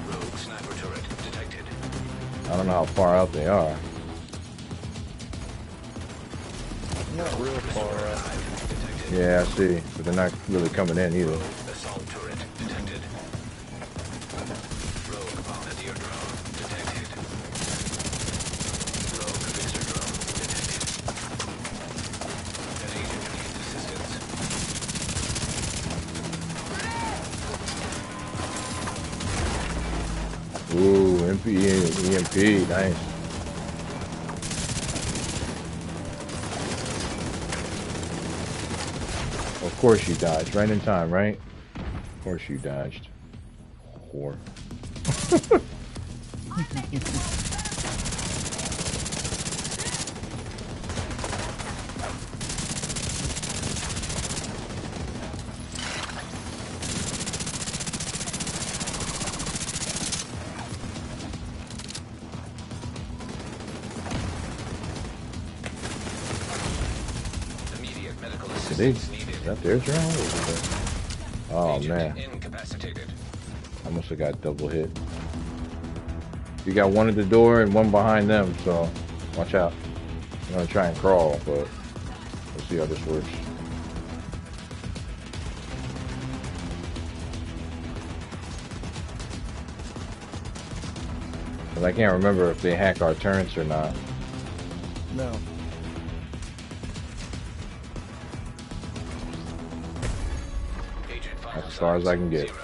Rogue sniper turret detected. I don't know how far out they are. Not real far out. Hive detected. Yeah, I see. But they're not really coming in either. Rogue assault turret detected. Rogue bombardier drone detected. Rogue fixer drone detected. An agent needs assistance. Ooh, MP and EMP. Nice. Of course you dodged. Right in time, right? Of course you dodged. Whore. Immediate medical Did they, assistance needed. is that their drone? Or is it oh Agent man, incapacitated. I must have got double hit. You got one at the door and one behind them, so watch out. I'm gonna try and crawl, but we'll see how this works. Cause I can't remember if they hack our turrets or not. No. Agent That's as far as I can get. 0.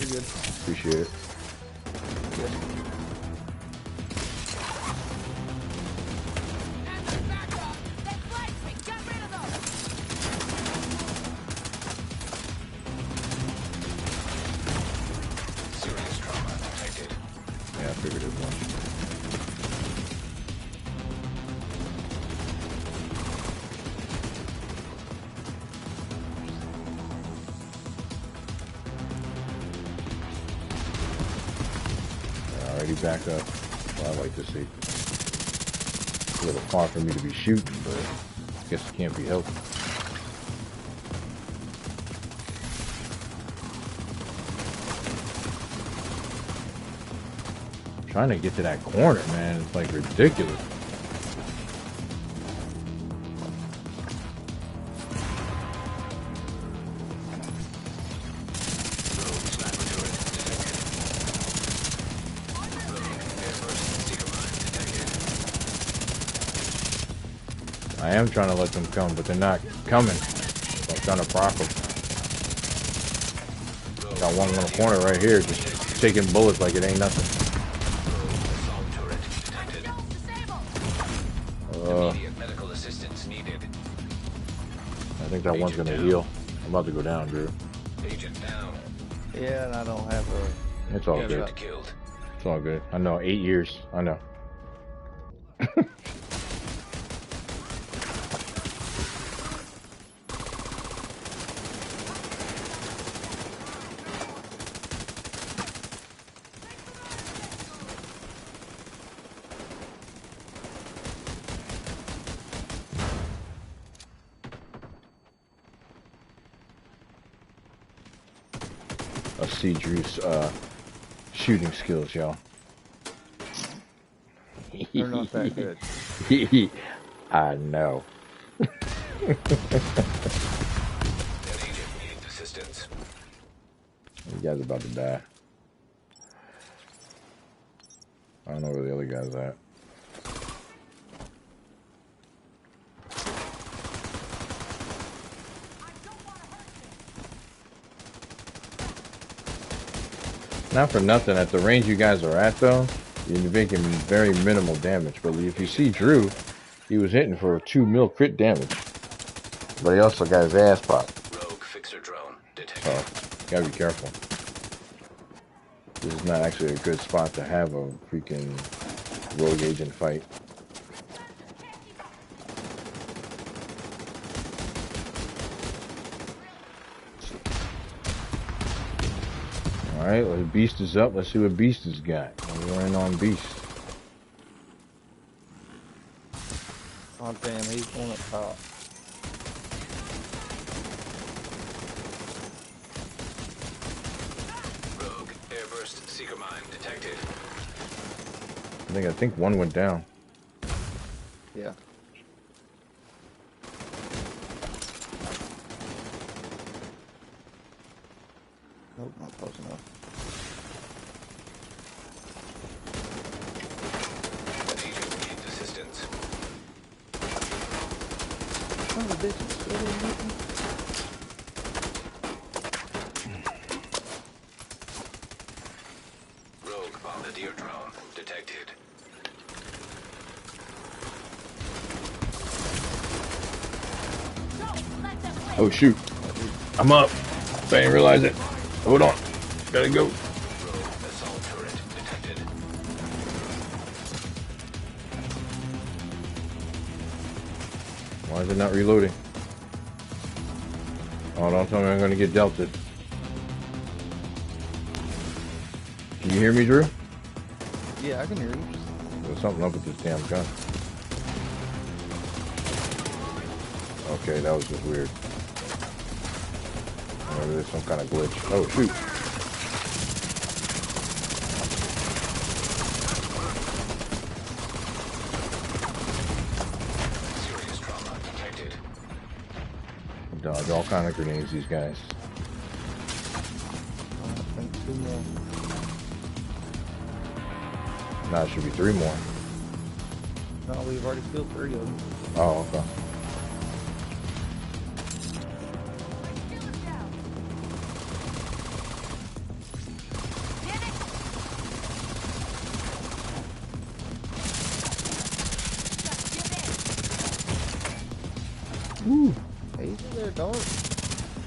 You're good. Appreciate it. Serious trauma detected. Yeah, I figured as much. Already back up. Well, I like to see. It's a little far for me to be shooting, but I guess it can't be helped. Trying to get to that corner, man. It's like ridiculous. I am trying to let them come, but they're not coming. So I'm trying to proc them. Got one little corner right here, just taking bullets like it ain't nothing. Immediate medical assistance needed. I think that one's gonna heal. I'm about to go down, Drew. Agent down. Yeah, and I don't have a. It's all Yeah, good. right. Killed. It's all good. I know, 8 years. I know. Let's see Drew's shooting skills, y'all. They're not that good. I know. An agent needs assistance. You guys about to die. I don't know where the other guy's at. Not for nothing, at the range you guys are at though, you're making very minimal damage. But if you see Drew, he was hitting for 2 mil crit damage. But he also got his ass popped. Rogue fixer drone detected. So, gotta be careful. This is not actually a good spot to have a freaking rogue agent fight. Alright, well, Beast is up. Let's see what Beast has got. We're in on Beast. Oh damn, he's one at top. Rogue airburst seeker mine detected. I think one went down. Yeah. Nope, not close enough. An agent needs assistance. Son of a bitch, it's still in Newton. Rogue bombardier drone detected. Oh shoot. I'm up. I didn't realize it. Hold on. Gotta go. Rogue assault turret detected. Why is it not reloading? Oh, don't tell me I'm gonna get delted. Can you hear me, Drew? Yeah, I can hear you. There's something up with this damn gun. Okay, that was just weird. Maybe there's some kind of glitch. Oh, shoot. Serious trauma detected. Dodge all kind of grenades, these guys. I think 2 more. Now it should be 3 more. No, we've already killed 3 of them. Oh, okay. Woo. Easy there, dog.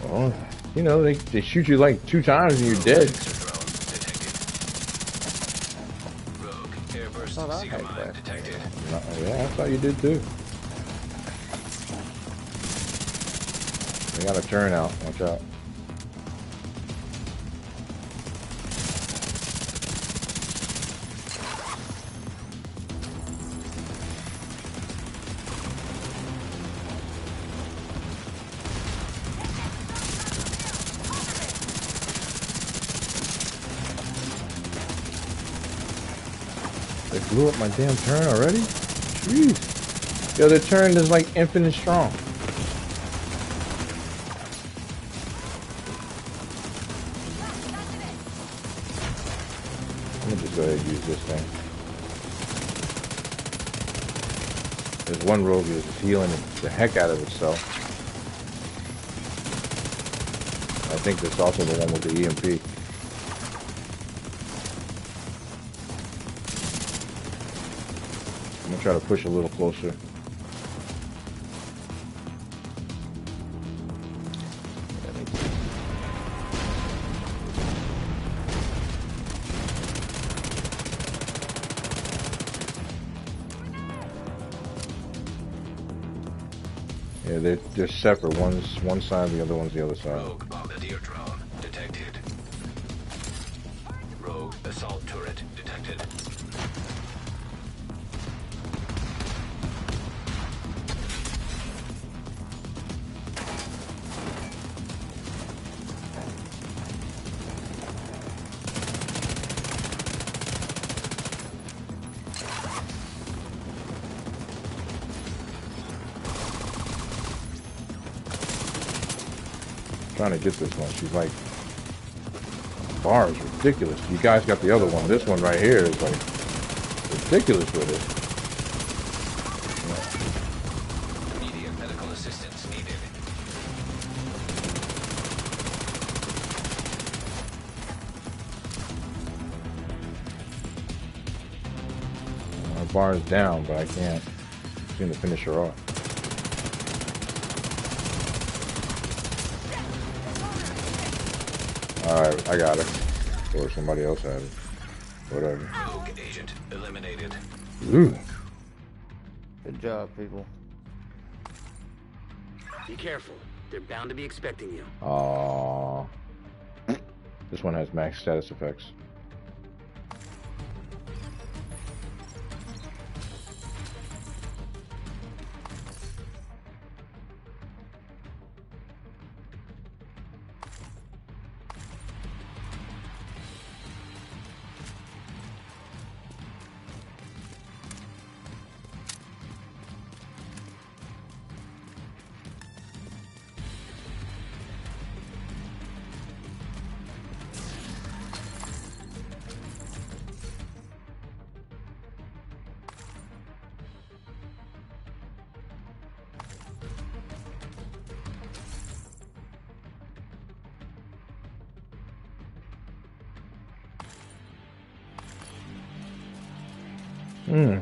Well, you know, they shoot you like 2 times and you're dead. Fixer drone detected. Rogue airburst Thought I seeker had mine that. detected. Yeah, I thought you did too. They got a turnout. Watch out. They blew up my damn turn already? Jeez. Yo, the turn is like infinite strong. Let me just go ahead and use this thing. There's one rogue that's healing the heck out of itself. I think that's also the one with the EMP. I'm gonna try to push a little closer. Yeah, they're separate. One's one side, the other one's the other side. Rogue bombardier drone detected. Rogue assault turret detected. Trying to get this one. She's like, bar is ridiculous. You guys got the other one. This one right here is like ridiculous with it. Immediate medical assistance needed. My bar is down, but I can't seem to finish her off. Alright, I got it. Or somebody else had it. Whatever. Rogue agent eliminated. Ooh. Good job, people. Be careful. They're bound to be expecting you. Aww. This one has max status effects. Hmm.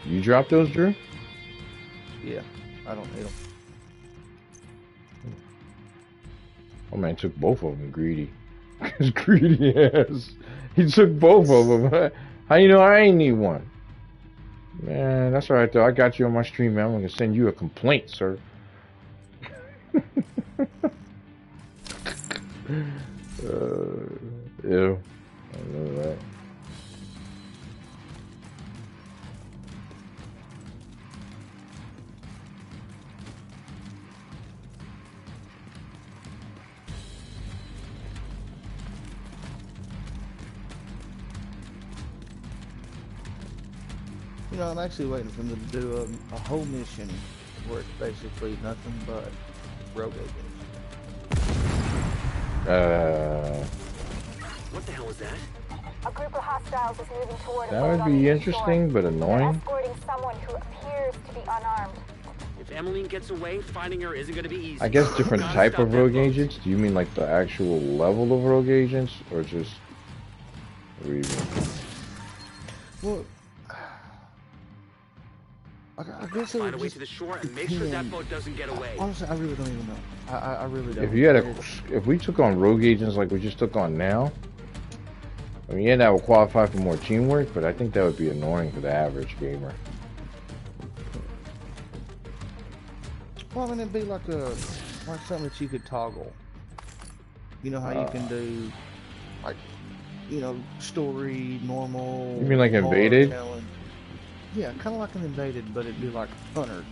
You dropped those, Drew? Yeah, I don't need them. Oh man, took both of them, greedy. His greedy ass. He took both of them. How you know I ain't need one? Man, that's alright though. I got you on my stream, man. I'm gonna send you a complaint, sir. Ew. I know that. You know, I'm actually waiting for them to do a whole mission where it's basically nothing but rogue agents. What the hell is that? A group of hostiles is moving toward a That boat would on be the interesting, shore. but annoying. They're escorting someone who appears to be unarmed. If Emmeline gets away, finding her isn't going to be easy. I guess different Gotta type stop of that rogue boat. agents? Do you mean like the actual level of rogue agents? Or just... What do you mean? Well, I guess it Find would a way just to the shore and make sure that boat doesn't get away. honestly, I really don't even know. I really don't. If you had if we took on rogue agents like we just took on now, I mean, yeah, that would qualify for more teamwork, but I think that would be annoying for the average gamer. Well, I mean, it'd be like something that you could toggle. You know how you can do, like, story, normal, You mean like hard, Invaded? challenge. Yeah, kind of like an Invaded, but it'd be like Hunter.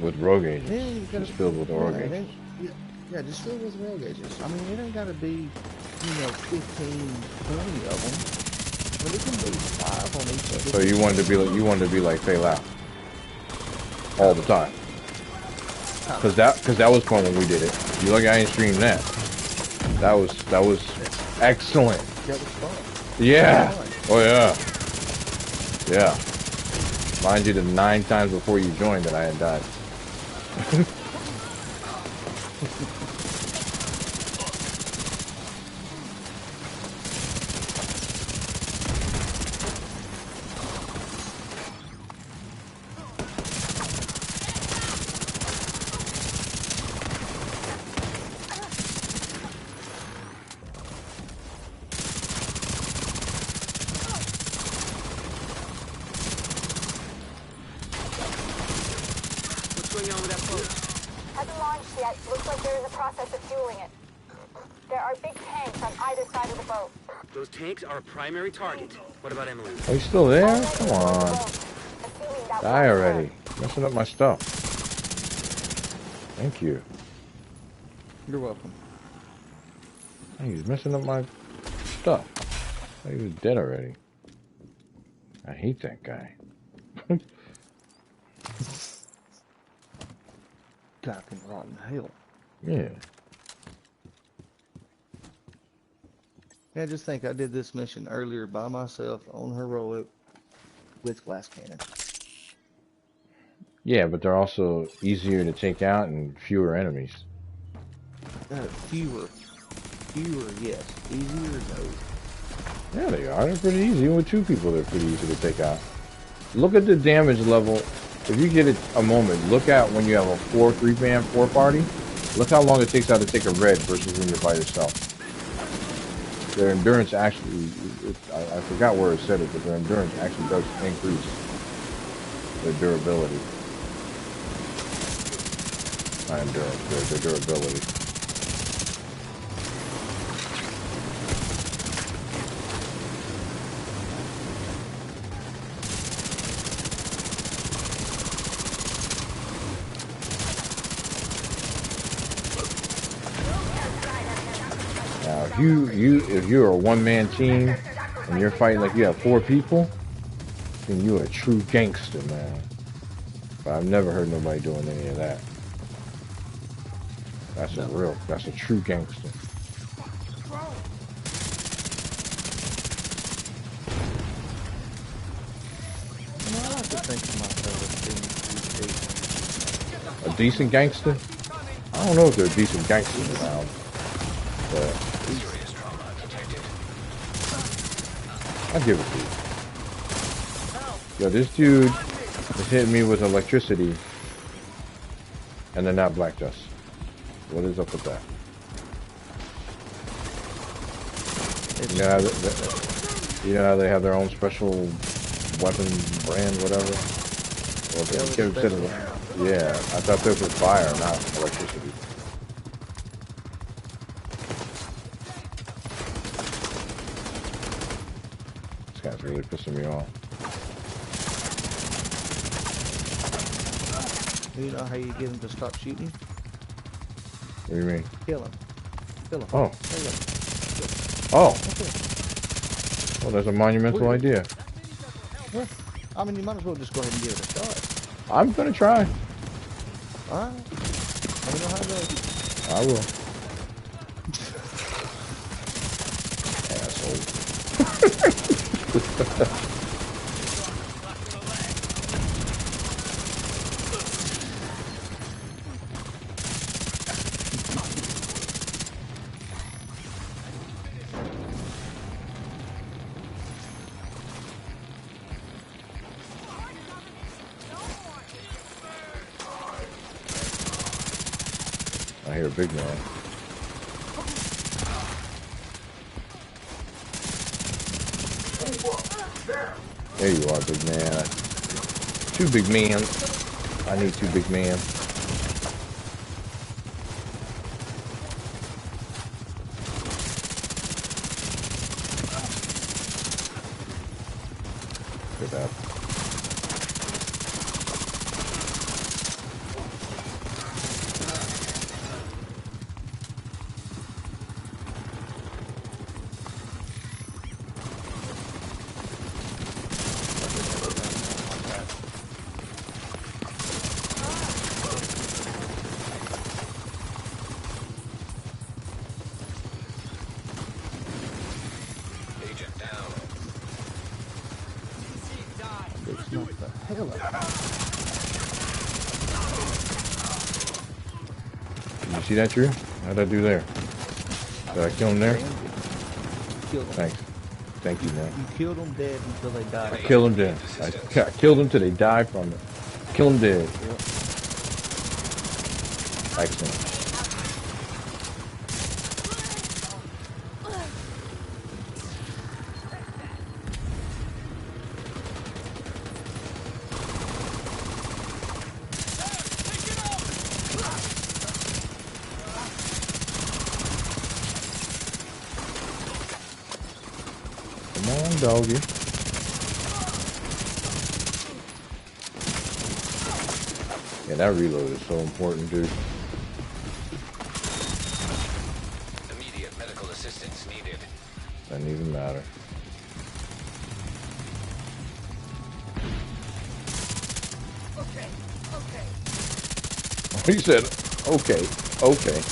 With rogue agents. Then you gotta, Just filled with rogue yeah, agents. yeah, just fill with rogue agents. I mean, it ain't gotta be, 15, 20 of them. I mean, it can be 5 on each. So you wanted to be like Faye Lau all the time. Cause that was fun when we did it. You look, I ain't streamed that. That was excellent. That was fun. Yeah. Oh yeah. Yeah. Mind you, the 9 times before you joined that I had died. What's going on with that boat? Hasn't launched yet. Looks like they're in the process of fueling it. There are big tanks on either side of the boat. Those tanks are a primary target. What about Emily? Are you still there? Already Come aboard the on. boat. Assuming that Die was her. already. Messing up my stuff. Thank you. You're welcome. Hey, he's messing up my stuff. I thought he was dead already. I hate that guy. God can rot in hell. Yeah. Yeah, just think I did this mission earlier by myself on heroic with glass cannon. Yeah, but they're also easier to take out and fewer enemies. Fewer, yes. Easier, no. Yeah, they are. They're pretty easy. Even with 2 people, they're pretty easy to take out. Look at the damage level. If you get a moment, look at when you have a 3-man 4 party. Look how long it takes out to take a red versus when you're by yourself. Their endurance actually, I forgot where it said it, but their endurance actually does increase their durability. Not endurance, their durability. Now, if you're a 1-man team and you're fighting like you have 4 people, then you're a true gangster, man. But I've never heard nobody doing any of that. That's a true gangster. I like to think of myself as being A decent gangster? I don't know if they're decent gangsters around, but Serious trauma detected. I'll give it to you. Yo, this dude is hitting me with electricity, and they're not black dust. What is up with that? You know how they have their own special weapon brand, whatever? Well, yeah, I thought this was fire, not electricity. This guy's really pissing me off. You know how you get him to stop shooting? What do you mean? Kill him. Kill him. Oh. Kill him. Oh. Well, that's a monumental idea. Yeah. I mean, you might as well just go ahead and give it a shot. I'm gonna try. Alright. Let me know how it goes. I will. Asshole. I hear a big man. There you are, big man. 2 big men. I need 2 big men. could happen. Agent down. It's not the hell out. Did you see that, Drew? How'd I do there? Did I kill him there? Killed them. Thanks. Thank you, man. You killed them dead until they died. I killed him dead. I killed him till they die from it. Kill him dead. Yep. Excellent. Come on, doggy. Yeah, that reload is so important, dude. Immediate medical assistance needed. Doesn't even matter. He said, okay, okay.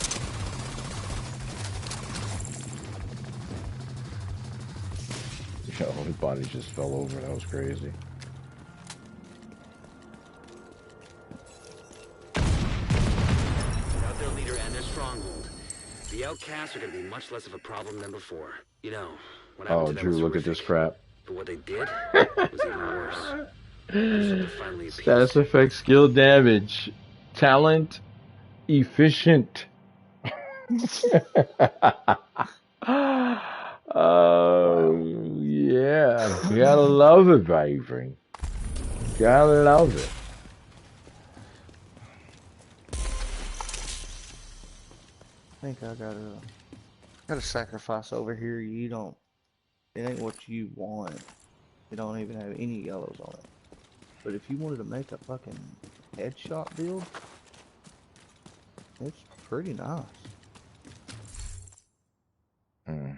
Yo, his body just fell over. That was crazy. Without their leader and their stronghold, the outcasts are going to be much less of a problem than before. You know, what happened Oh, to them Drew, was look at this horrific, crap. but what they did was even worse. They're finally appeased. Status effect, skill damage, talent, efficient. Oh, yeah. You gotta love it, baby. Gotta love it. I think I gotta sacrifice over here. You don't. It ain't what you want. You don't even have any yellows on it. But if you wanted to make a fucking headshot build, it's pretty nice. I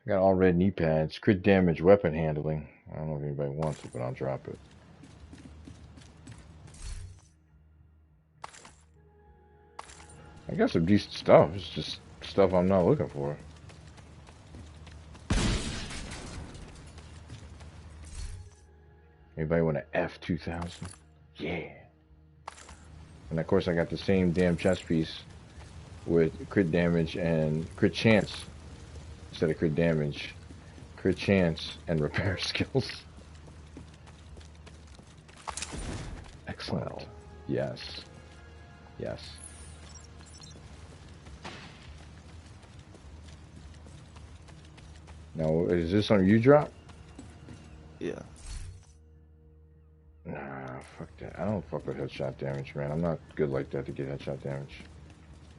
got all red knee pads, crit damage, weapon handling. I don't know if anybody wants it, but I'll drop it. I got some decent stuff. It's just stuff I'm not looking for. Anybody want an F2000? Yeah. And of course I got the same damn chest piece with crit damage and crit chance instead of crit damage. Crit chance and repair skills. Excellent. Wow. Yes. Yes. Now, is this something you drop? Yeah. Nah, fuck that. I don't fuck with headshot damage, man. I'm not good like that to get headshot damage.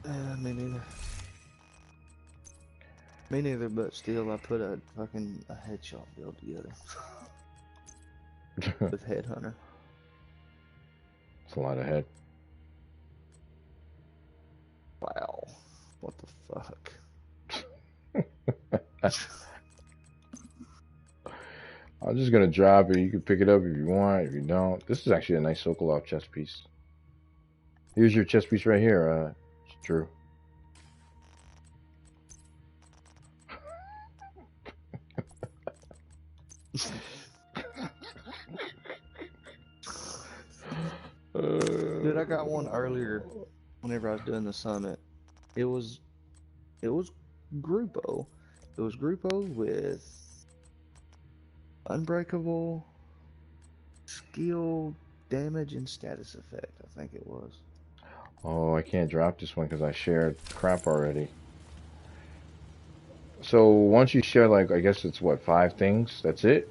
Me neither. Me neither, but still, I put a fucking headshot build together with Headhunter. It's a lot of head. Wow. What the fuck? I'm just gonna drop it. You can pick it up if you want. If you don't, this is actually a nice Sokolov chest piece. Here's your chest piece right here, Drew. Dude, I got one earlier whenever I was doing the summit. It was Grupo. It was Grupo with Unbreakable, Skill, Damage, and Status Effect, I think it was. Oh, I can't drop this one because I shared crap already. So once you share, like, I guess it's what, 5 things? That's it?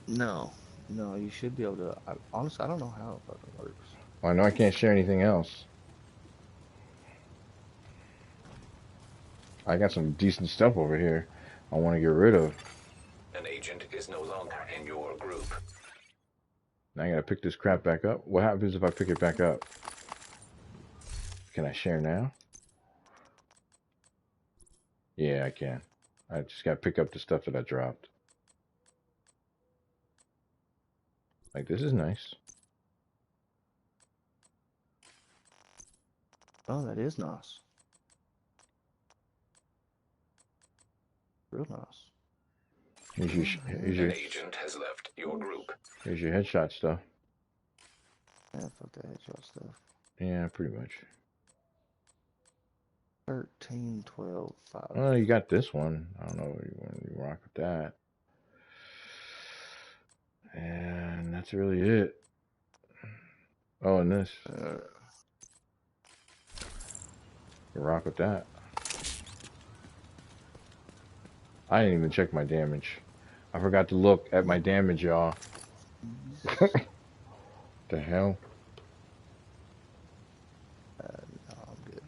No, you should be able to. Honestly, I don't know how it fucking works. Well, I know I can't share anything else. I got some decent stuff over here I want to get rid of. An agent Now I gotta pick this crap back up. What happens if I pick it back up? Can I share now? Yeah, I can. I just gotta pick up the stuff that I dropped. Like, this is nice. Oh, that is nice. Real nice. Here's your, here's your, An agent has left your group. here's your headshot stuff. Yeah, fuck that headshot stuff. Yeah, pretty much. 13, 12, 5. Oh, you got this one. I don't know. You rock with that. And that's really it. Oh, and this. You rock with that. I didn't even check my damage. I forgot to look at my damage, y'all. The hell? No, I'm good.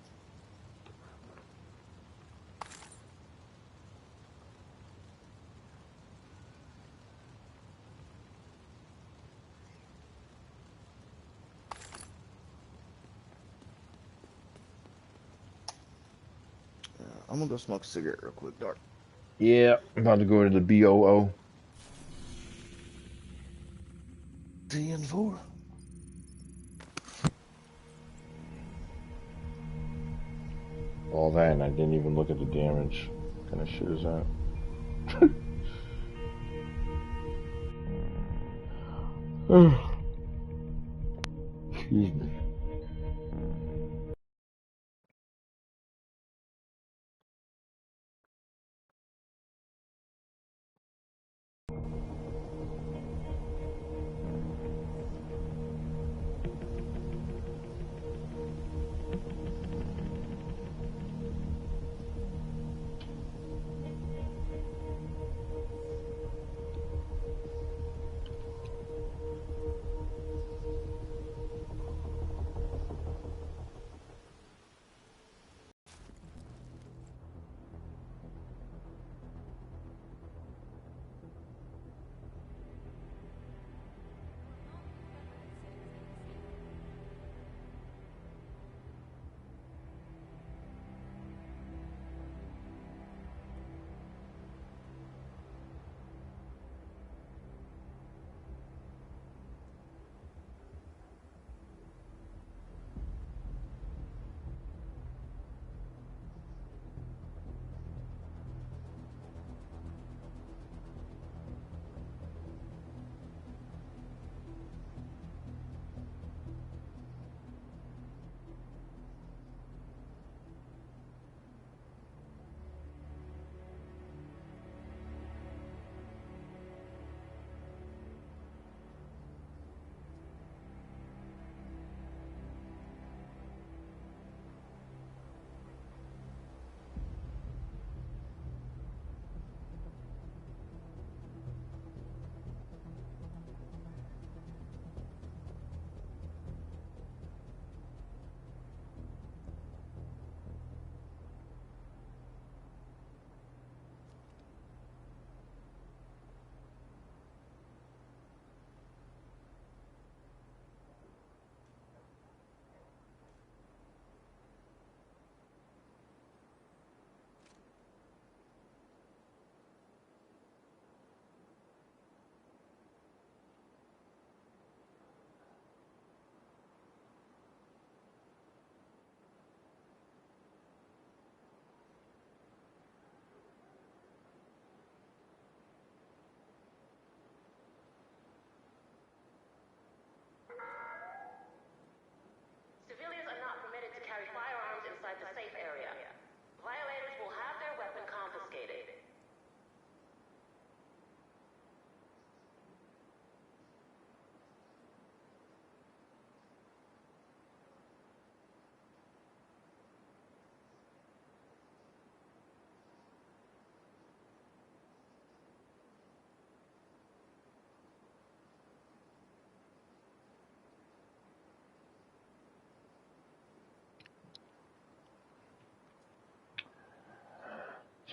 I'm gonna go smoke a cigarette real quick, Dark. Yeah, I'm about to go to the BOO. TN4. All that, and I didn't even look at the damage. What kind of shit is that? Excuse me.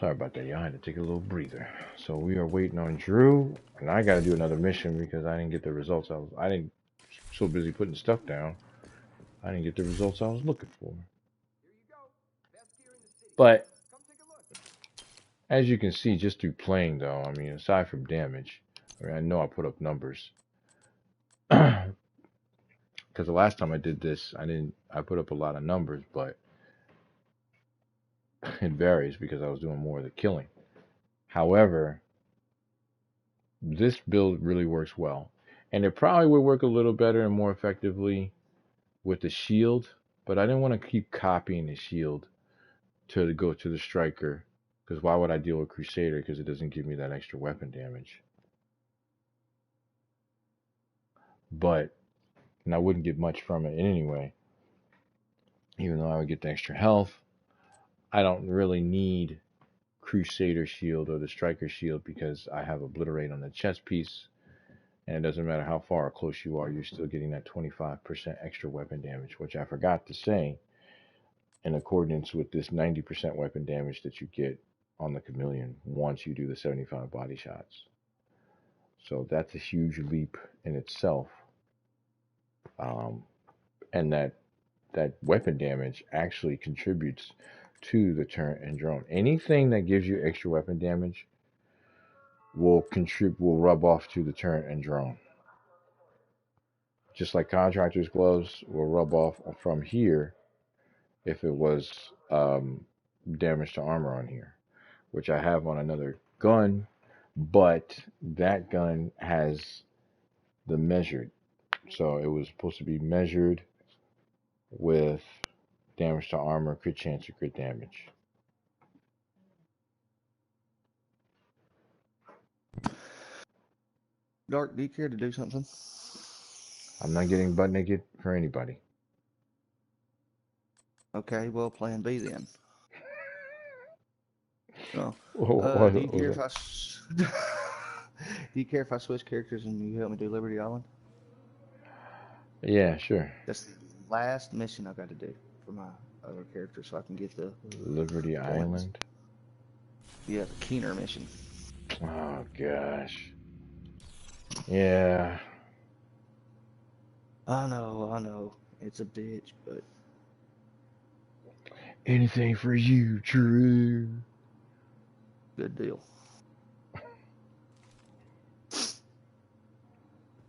Sorry about that, y'all. I had to take a little breather. So we are waiting on Drew, and I got to do another mission because I didn't get the results. I didn't so busy putting stuff down. I didn't get the results I was looking for. But as you can see, just through playing, though, I mean, aside from damage, I mean, I know I put up numbers because the last time I did this, I put up a lot of numbers, but it varies because I was doing more of the killing. However, this build really works well, and it probably would work a little better and more effectively with the shield, but I didn't want to keep copying the shield to go to the striker, because why would I deal with Crusader, because it doesn't give me that extra weapon damage. But and I wouldn't get much from it anyway, even though I would get the extra health. I don't really need Crusader shield or the striker shield because I have obliterate on the chest piece, and it doesn't matter how far or close you are, you're still getting that 25% extra weapon damage, which I forgot to say, in accordance with this 90% weapon damage that you get on the chameleon once you do the 75 body shots. So that's a huge leap in itself. And that weapon damage actually contributes to the turret and drone. Anything that gives you extra weapon damage will rub off to the turret and drone. Just like contractor's gloves will rub off from here if it was damage to armor on here, which I have on another gun, but that gun has the measured. So it was supposed to be measured with damage to armor, crit chance, or crit damage. Dark, do you care to do something? I'm not getting butt naked for anybody. Okay, well, plan B then. No. What Do you was care that? if I do you care if I switch characters and you help me do Liberty Island? Yeah, sure. That's the last mission I got to do for my other character so I can get the Liberty coins. Island. Yeah, the Keener mission. Oh gosh. Yeah. I know. It's a bitch, but Anything for you, Drew. good deal.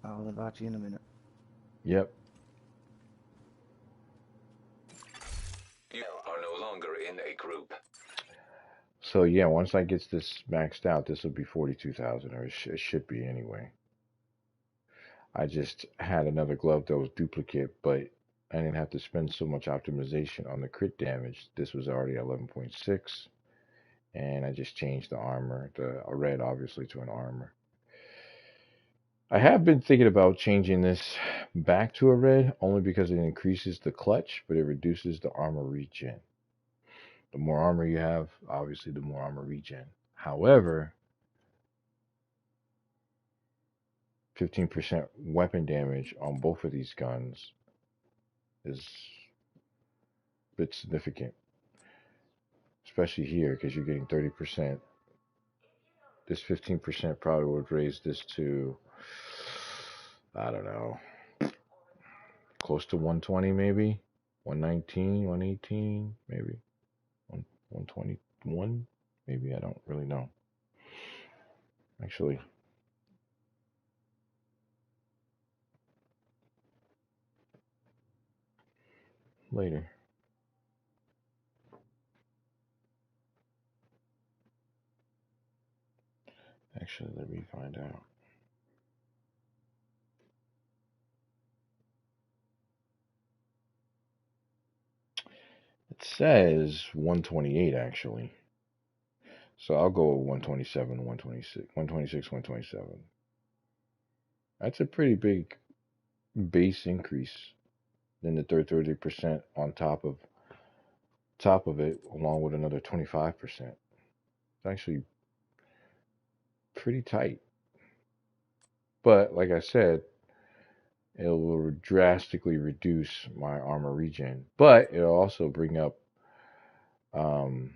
I'll invite you in a minute. Yep. You are no longer in a group. So yeah, once I get this maxed out, this will be 42,000, or it should be anyway. I just had another glove that was duplicate, but I didn't have to spend so much optimization on the crit damage. This was already 11.6, and I just changed the armor, the red obviously, to an armor. I have been thinking about changing this back to a red, only because it increases the clutch, but it reduces the armor regen. The more armor you have, obviously, the more armor regen. However, 15% weapon damage on both of these guns is a bit significant, especially here because you're getting 30%. This 15% probably would raise this to, I don't know, close to 120 maybe, 119, 118 maybe, 121 maybe. I don't really know. Actually, later. Actually, let me find out. It says 128 actually. So I'll go 127, 126, 126, 127. That's a pretty big base increase. Then the 30% on top of it, along with another 25%. It's actually pretty tight. But like I said, it will drastically reduce my armor regen. But it'll also bring up, it'll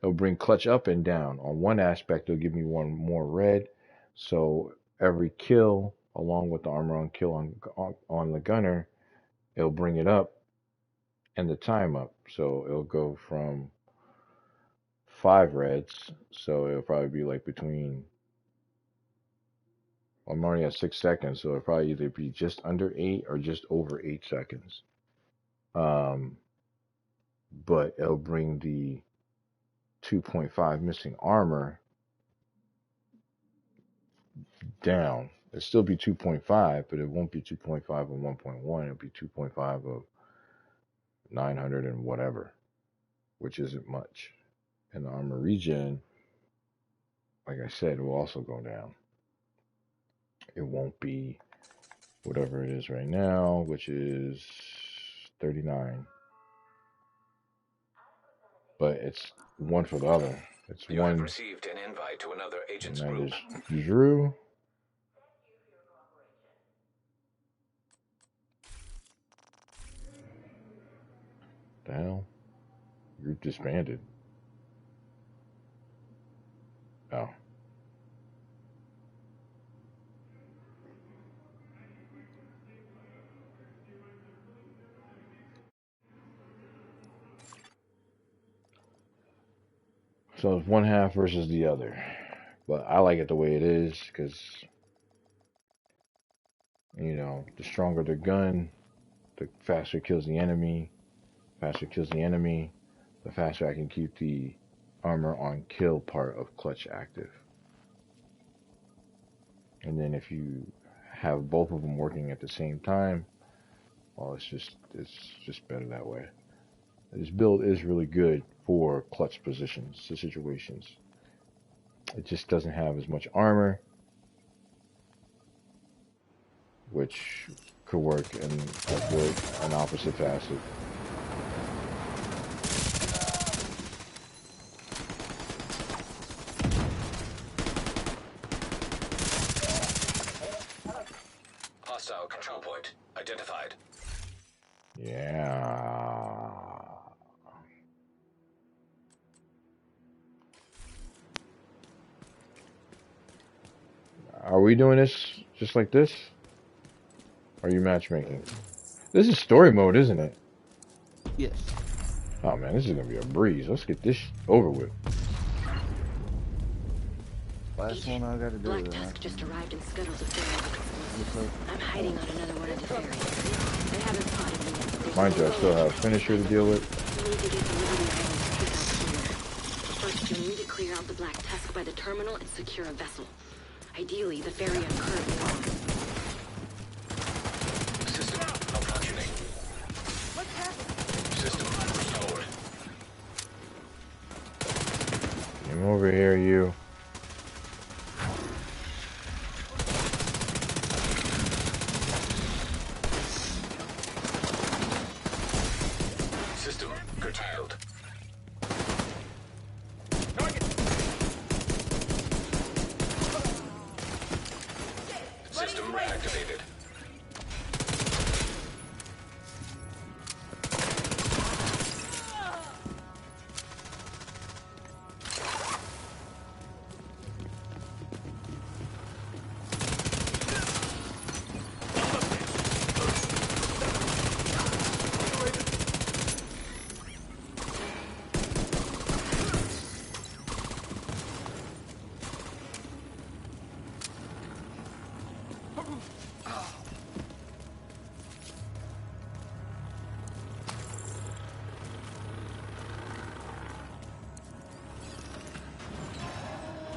it'll bring clutch up and down. On one aspect, it'll give me one more red. So every kill, along with the armor on kill on the gunner, it'll bring it up and the time up. So it'll go from 5 reds. So it'll probably be like between. I'm already at 6 seconds, so it'll probably either be just under 8 or just over 8 seconds. But it'll bring the 2.5 missing armor down. It'll still be 2.5, but it won't be 2.5 of 1.1. It'll be 2.5 of 900 and whatever, which isn't much. And the armor regen, like I said, will also go down. It won't be whatever it is right now, which is 39. But it's one for the other. It's You have one. received an invite to another And agent's that group. is Drew. The hell? Group disbanded. Oh. So it's one half versus the other. But I like it the way it is because, the stronger the gun, the faster it kills the enemy. Faster it kills the enemy, the faster I can keep the armor on kill part of clutch active. And then if you have both of them working at the same time, well, it's just better that way. This build is really good for clutch positions, situations. It just doesn't have as much armor, which could work in an opposite facet. Hostile control point identified. Yeah. Are we doing this just like this? Or are you matchmaking? This is story mode, isn't it? Yes. Oh man, this is gonna be a breeze. Let's get this over with. Last one I gotta do. Black Tusk just arrived and scuttled a ferry. I'm hiding on another one of the ferries. They haven't spotted me yet. There's Mind you, I still have Finisher to deal with. You need to get to Liberty Island to pick out the cleaner. First, you'll need to clear out the Black Tusk by the terminal and secure a vessel. Ideally, the ferry I'm currently on. System malfunctioning. What's happening? System restored. Come over here, you. System curtailed. System reactivated.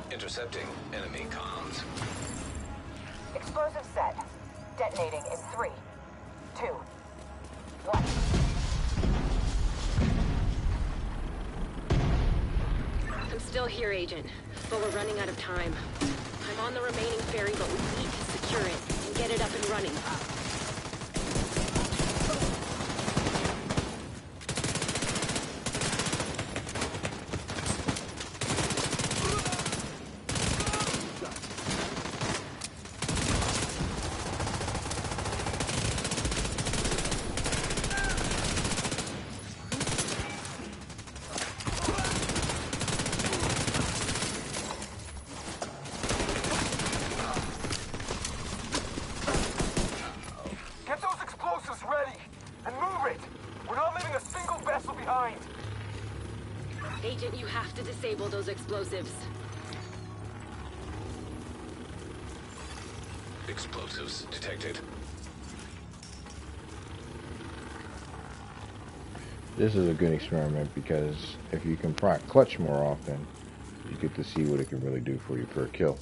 Intercepting enemy comms. Explosive set. Detonating in 3, 2, 1. I'm still here, Agent, but we're running out of time. I'm on the remaining ferry, but we need to secure it and get it up and running. Agent, you have to disable those explosives. Explosives detected. This is a good experiment because if you can clutch more often, you get to see what it can really do for you per kill.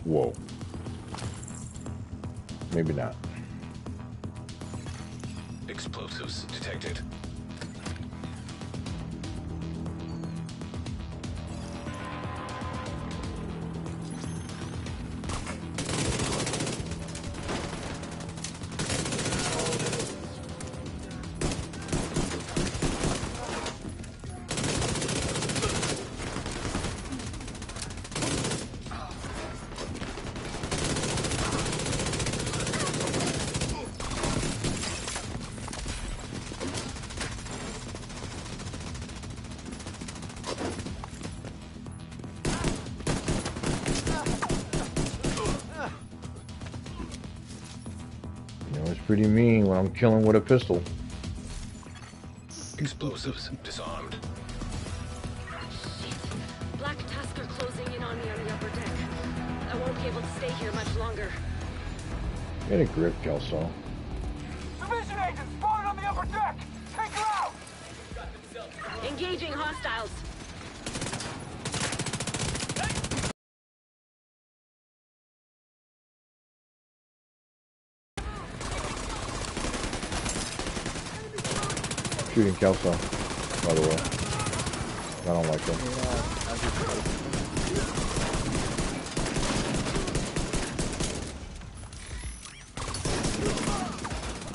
Whoa. Maybe not. Explosives detected. It's pretty mean when I'm killing with a pistol. Explosives disarmed. Shit. Black Tusk are closing in on me on the upper deck. I won't be able to stay here much longer. Get a grip, Kelso. Division agent spotted on the upper deck! Take her out! Engaging hostiles. Shooting Kelso, by the way. I don't like that.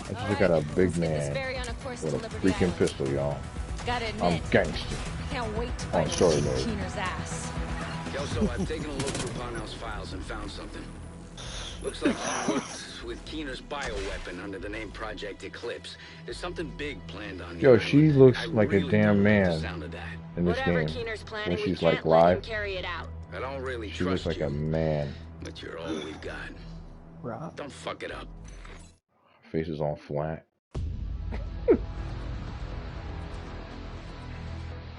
I just got a big man with a freaking pistol, y'all. I'm gangster. Can't wait to On find story Chief mode. Keener's ass. Kelso, I've taken a look through Parnell's files and found something. Looks like he worked with Keener's bioweapon under the name Project Eclipse. There's something big planned on Yo, the she island. looks I like a really damn don't like the man sound of that. in this Whatever game. Keener's planning, When we she's can't like let him live, carry it out. I don't really she trust looks like you, a man. but you're all we've got. Right. Don't fuck it up. Face is all flat.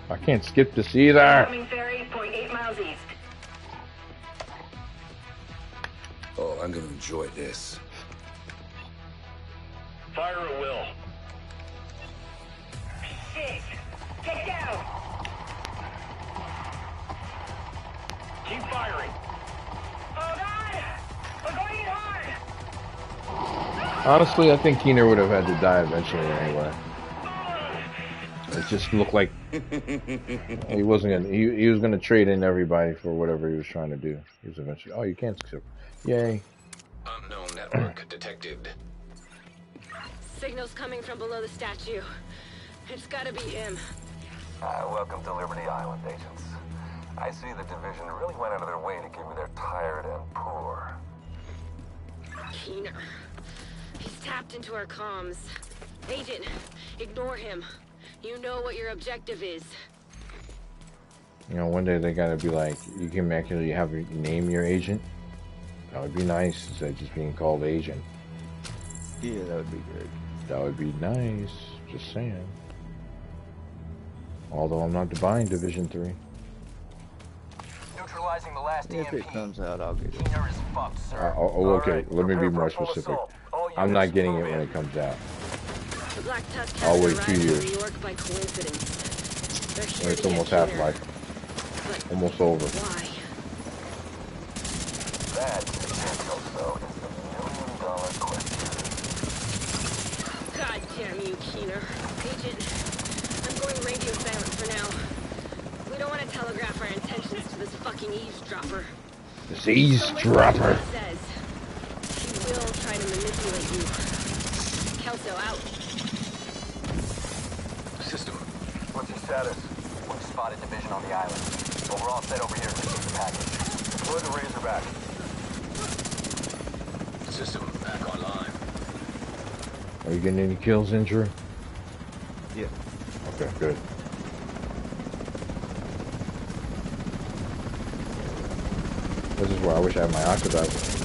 I can't skip this either. Incoming ferry, 0.8 miles east. Oh, I'm gonna enjoy this. Fire at will. Shit! Get down! Keep firing. Oh God! We're going in hard! Honestly, I think Keener would have had to die eventually anyway. It just looked like he wasn't gonna. He was gonna trade in everybody for whatever he was trying to do. He was eventually. Oh, you can't skip. Yay! Unknown network detected. Signals coming from below the statue. It's gotta be him. Welcome to Liberty Island, agents. I see the division really went out of their way to keep me there tired and poor. Keener. He's tapped into our comms. Agent, ignore him. You know what your objective is. You know, one day they gotta be like, you can actually have your name your agent. That would be nice instead of just being called agent. Yeah, that would be great. That would be nice. Just saying. Although I'm not buying Division 3. Neutralizing the last If it EMP. comes out, I'll get it. Keener is fucked, sir. Okay. Alright, Let me be prepare more for a full specific. assault. All I'm units not getting it move when in. it comes out. The Black Tusk I'll hasn't wait 2 arrived in years. New York by coincidence. They're When sure it's to get almost Keener. half-life. But Almost over. why? That, also, is the million-dollar question. God damn you, Keener. Agent, I'm going radio silent for now. We don't want to telegraph our intentions to this fucking eavesdropper. Seize dropper. Says she will try to manipulate you. Kelso out. System. What's your status? We've spotted division on the island. But we're all set over here to receive the package. Deploy the Razorback. System back online. Are you getting any kills, Injure? Yeah. Okay, good. This is where I wish I had my Octodive.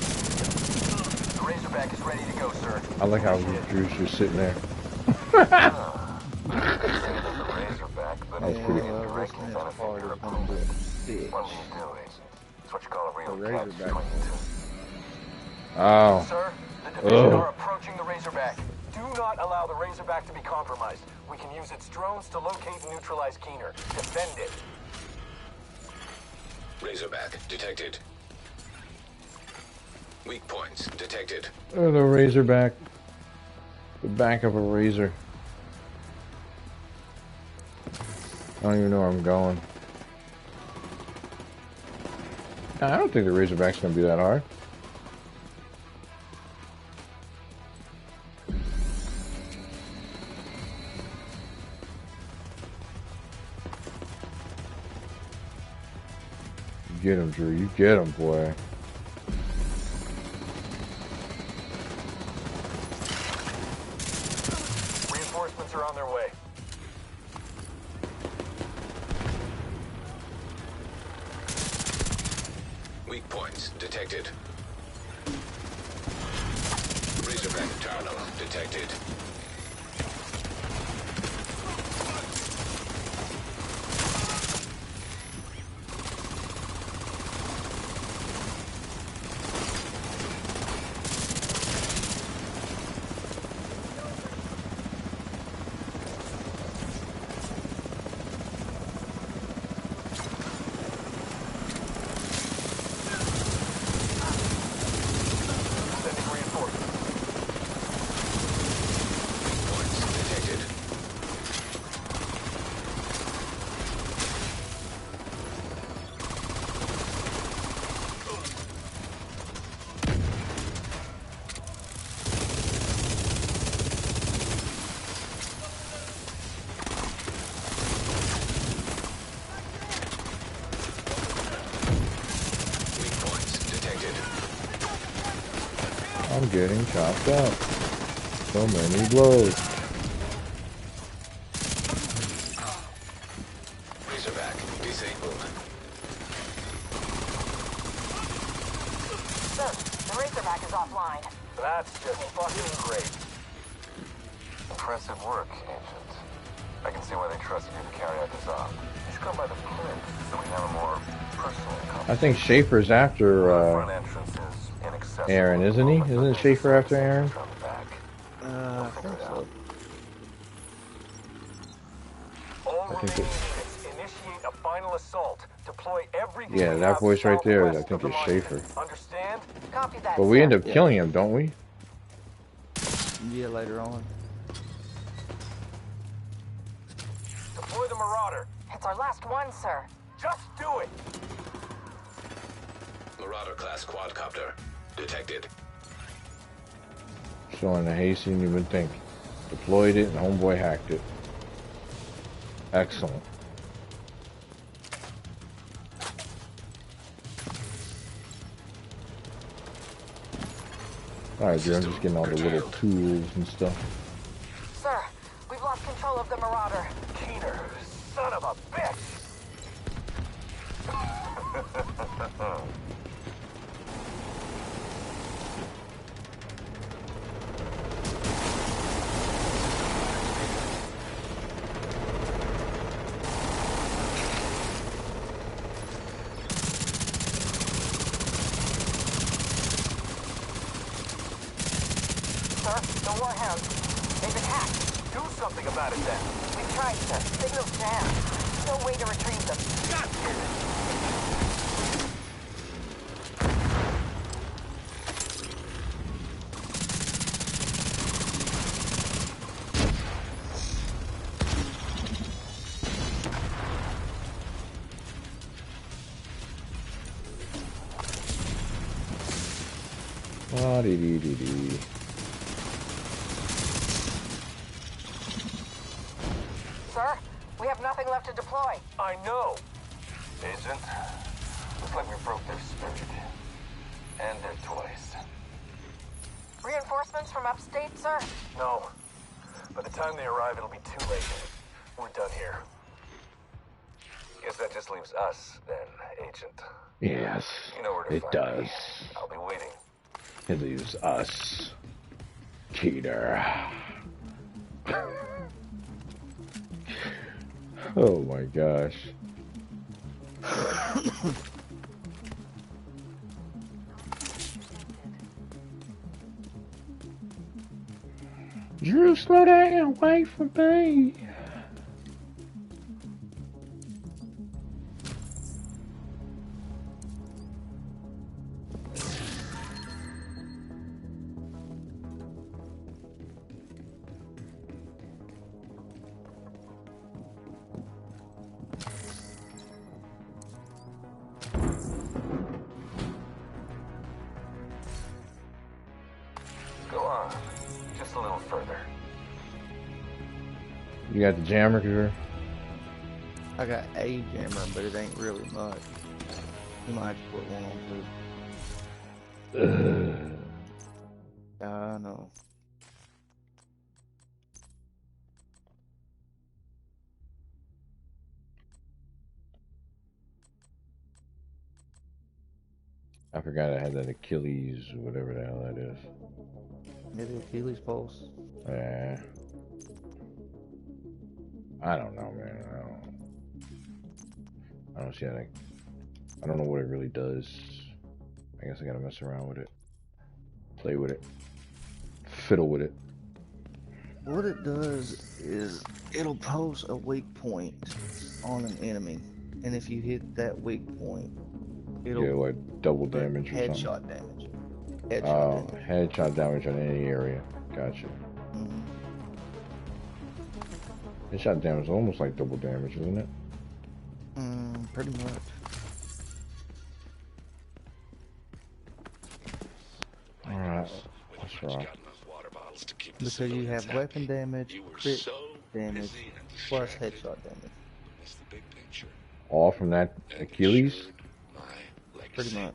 The Razorback is ready to go, sir. I like how Drew's just sitting there. The Razorback, but That was pretty Yeah, well, this next part is gonna be a bitch. what are you doing? It's what you call a The real catch Razorback. 22. Oh. Sir, the division Ugh. are approaching the Razorback. Do not allow the Razorback to be compromised. We can use its drones to locate and neutralize Keener. Defend it. Razorback detected. Weak points detected. Oh, the Razorback. The back of a razor. I don't even know where I'm going. Nah, I don't think the Razorback's gonna be that hard. You get him, Drew. You get him, boy. Reinforcements are on their way. Weak points detected. Razorback terminal detected. Sending reinforcements. Weak points detected. Weak points detected. I'm getting chopped up. So many blows. Razorback disabled. Sir, the Razorback is offline. That's just fucking great. Impressive work, Agent. I can see why they trusted you to carry out this op. You should come by the plant so we can have a more personal conversation. I think Schaefer's after Front entrance is inaccessible. Aaron, isn't he? Isn't Schaefer after Aaron? From the back. I think so. All I think remaining it's- units initiate a final assault. Deploy everything Yeah, we that have voice right there, I southwest think of the is monument. Schaefer. Understand? Copy that, But we sir. end up killing him, don't we? Yeah, later on. Deploy the Marauder. It's our last one, sir. Just do it. Marauder class quadcopter detected. Showing the haste you didn't even think. Deployed it and homeboy hacked it. Excellent. Alright, dude, I'm just getting all the little tools and stuff. Sir, we've lost control of the Marauder. Keener, son of a bitch. Sir, the Warhounds. They've been hacked. Do something about it then. We've tried, sir. Signal's jammed. No way to retrieve them. God damn it. dee dee dee dee. Sir, we have nothing left to deploy. I know. Agent, looks like we broke their spirit. And their toys. Reinforcements from upstate, sir? No. By the time they arrive, it'll be too late. We're done here. Guess that just leaves us, then, Agent. Yes, You know where to it find does. me. I'll be waiting. It leaves us. Keter. Oh my gosh. Drew, slow down, wait for me. Go on. Just a little further. You got the jammer, Drew? I got a jammer, but it ain't really much. You might have to put one on too. I know. I forgot I had that Achilles, whatever the hell that is. Maybe Achilles pulse. Yeah. I don't know, man. I don't see how that. I don't know what it really does. I guess I gotta mess around with it. Play with it. Fiddle with it. What it does is it'll pose a weak point on an enemy, and if you hit that weak point, it'll Yeah, like double damage or headshot something. damage. Oh, Headshot damage. headshot damage on any area. Gotcha. Mhm. Headshot damage is almost like double damage, isn't it? Pretty much. Alright, let's rock. Because you have weapon damage, crit damage, plus headshot damage. All from that Achilles? Pretty much.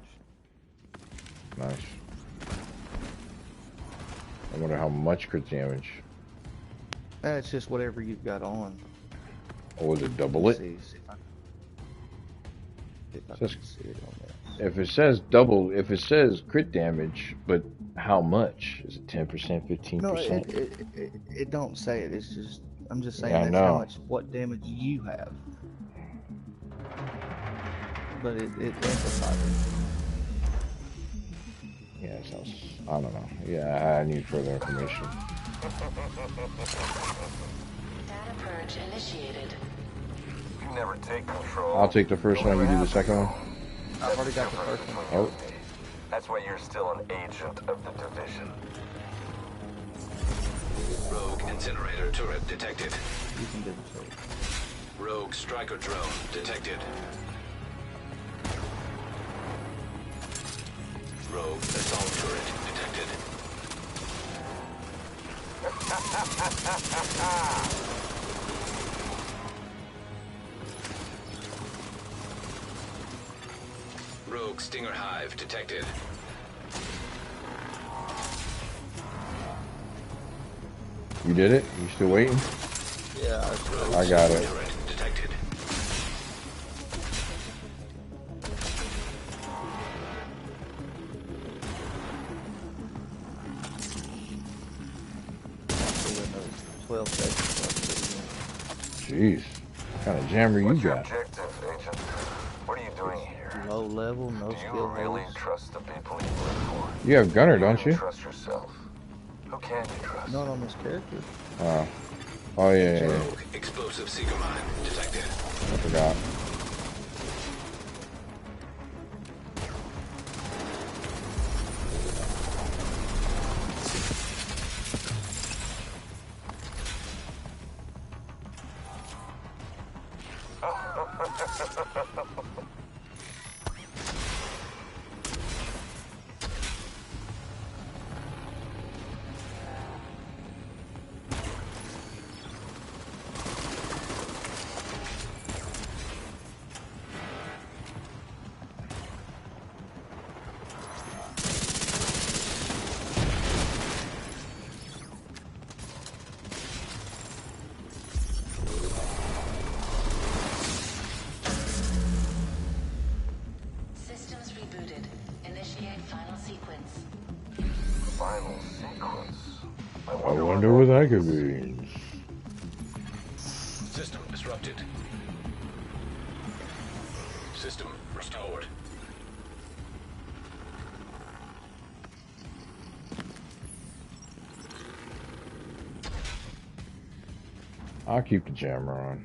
Nice. I wonder how much crit damage. That's just whatever you've got on. Or was it double it? See if I Just- can see it on there. If it says double, if it says crit damage, but how much? Is it 10%, 15%? No, it don't say it. It's just I'm just saying Yeah, I that's how know. much what damage you have. But it emphasizes. Yeah, it sounds. I don't know. Yeah, I need further information. Data purge initiated. You never take control. I'll take the first one, you do the second one. I've already got the first one. Oh, That's why you're still an agent of the division. Rogue incinerator turret detected. You can do the second. Rogue striker drone detected. Rogue assault turret detected. Rogue stinger hive detected. you did it? You still waiting? Yeah, I got it. Turret detected. still another 12 seconds. Jeez. What kind of jammer you What's your got? objective, Agent? What are you doing here? Low level, no Do you skill really levels. trust the people you work for? You have Gunner, don't even you? trust yourself. Who can you trust? Not on this character. Oh, yeah, yeah. Rogue explosive seeker mine detected. I forgot. I wonder what that could be. System disrupted. System restored. I'll keep the jammer on.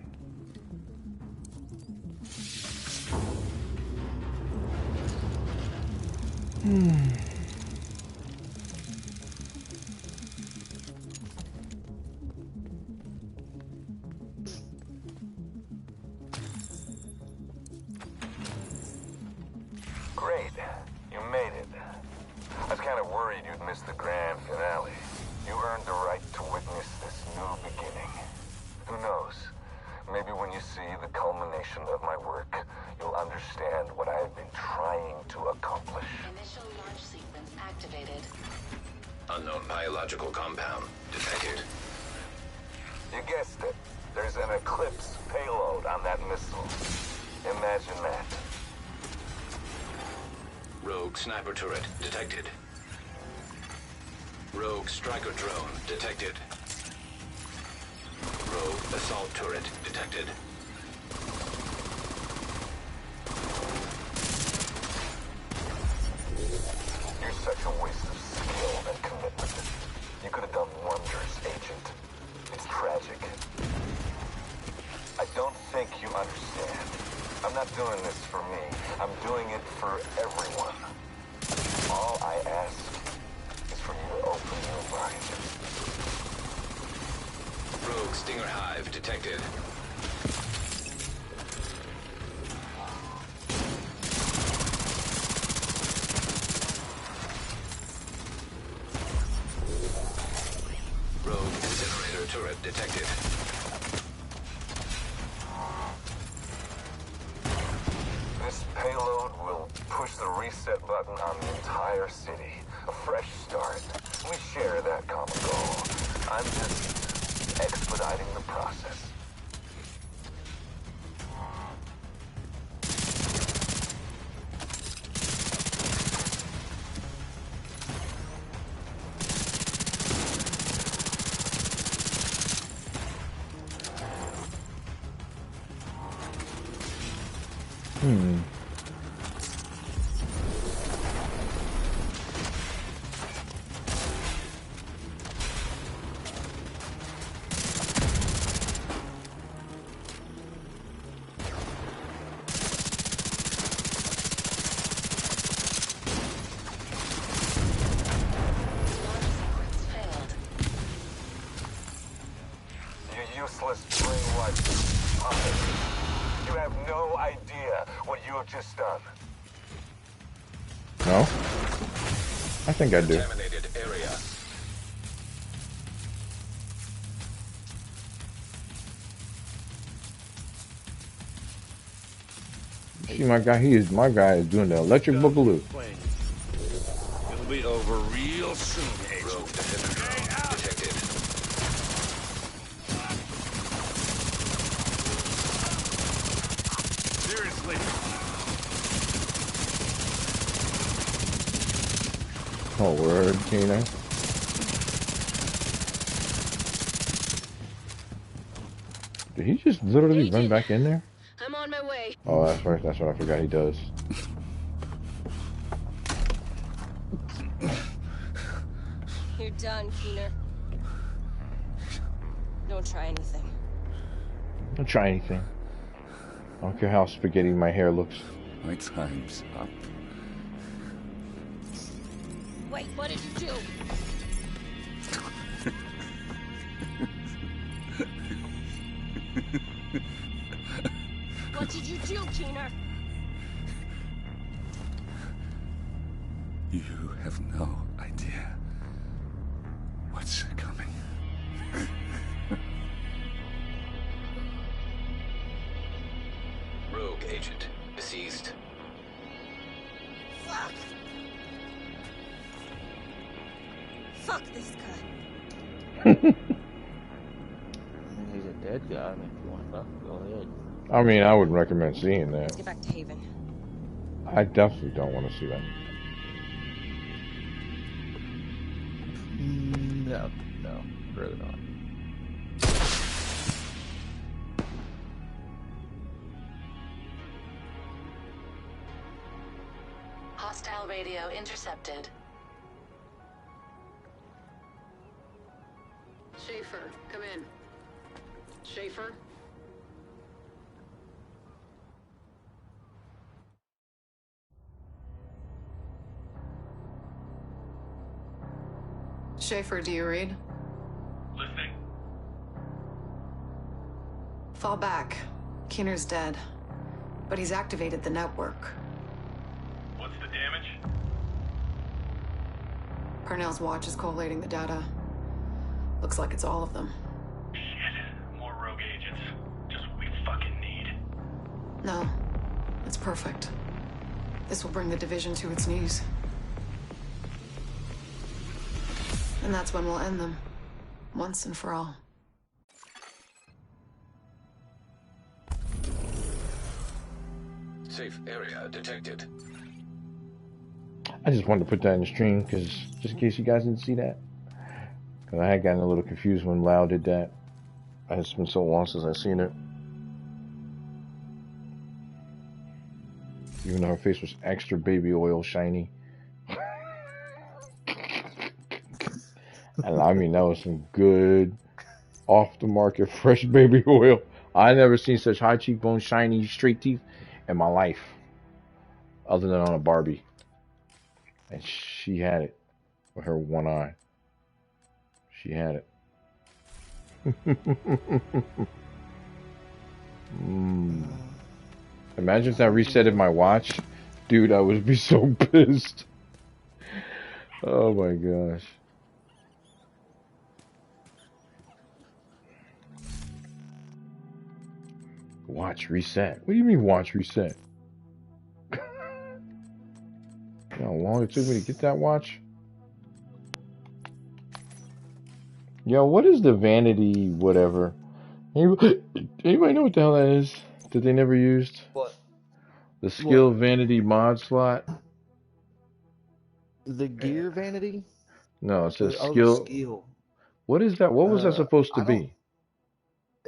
Great. You made it. I was kind of worried you'd miss the grand finale. You earned the right to witness this new beginning. Who knows? Maybe when you see the culmination of my work, you'll understand what I have been trying to accomplish. Initial launch sequence activated. Unknown biological compound detected. You guessed it. There's an Eclipse payload on that missile. Imagine that. Rogue sniper turret detected. Rogue striker drone detected. Rogue assault turret detected. You're such a waste of skill and commitment. You could have done wonders, Agent. It's tragic. I don't think you understand. I'm not doing this for me. I'm doing it for everyone. All I ask is for you to open your mind. Rogue stinger hive detected. Rogue incinerator turret detected. This payload will push the reset button on the entire city. A fresh start. We share that common goal. I'm just expediting the process. Useless brainwashed puppet. You have no idea what you have just done. No? I think I do. Contaminated area. See my guy, my guy is doing the electric boogaloo. It'll be over real soon, Agent. Rogue defender drone detected. Seriously. Oh, word, Tina. Did he just literally run back in there? I'm on my way. Oh, that's right. That's what I forgot he does. You're done, Keener. Don't try anything. Don't try anything. I don't care how spaghetti my hair looks. My time's up. Wait, what did you do? What did you do, Keener? You have no idea what's coming. Rogue agent deceased. Fuck! Fuck this guy. He's a dead guy. I mean, if you want to fuck, go ahead. I mean, I would recommend seeing that. Let's get back to Haven. I definitely don't want to see that. No, no, really not. Hostile radio intercepted. Schaefer, come in. Schaefer? Schaefer, do you read? Listening. Fall back. Keener's dead. But he's activated the network. What's the damage? Parnell's watch is collating the data. Looks like it's all of them. Shit. More rogue agents. Just what we fucking need. No. It's perfect. This will bring the division to its knees. And that's when we'll end them. Once and for all. Safe area detected. I just wanted to put that in the stream because just in case you guys didn't see that. Because I had gotten a little confused when Lau did that. It's been so long since I've seen it. Even though her face was extra baby oil shiny. And I mean, that was some good, off-the-market, fresh baby oil. I never seen such high cheekbones, shiny, straight teeth in my life. Other than on a Barbie. And she had it. With her one eye. She had it. Imagine if that resetted my watch. Dude, I would be so pissed. Oh my gosh. Watch reset. What do you mean watch reset? You know how long it took me to get that watch? Yo, what is the vanity whatever? Anybody know what the hell that is? That they never used? What? The skill vanity mod slot? The gear vanity? No, it says Oh, skill. the skill. What is that? What was that supposed to be?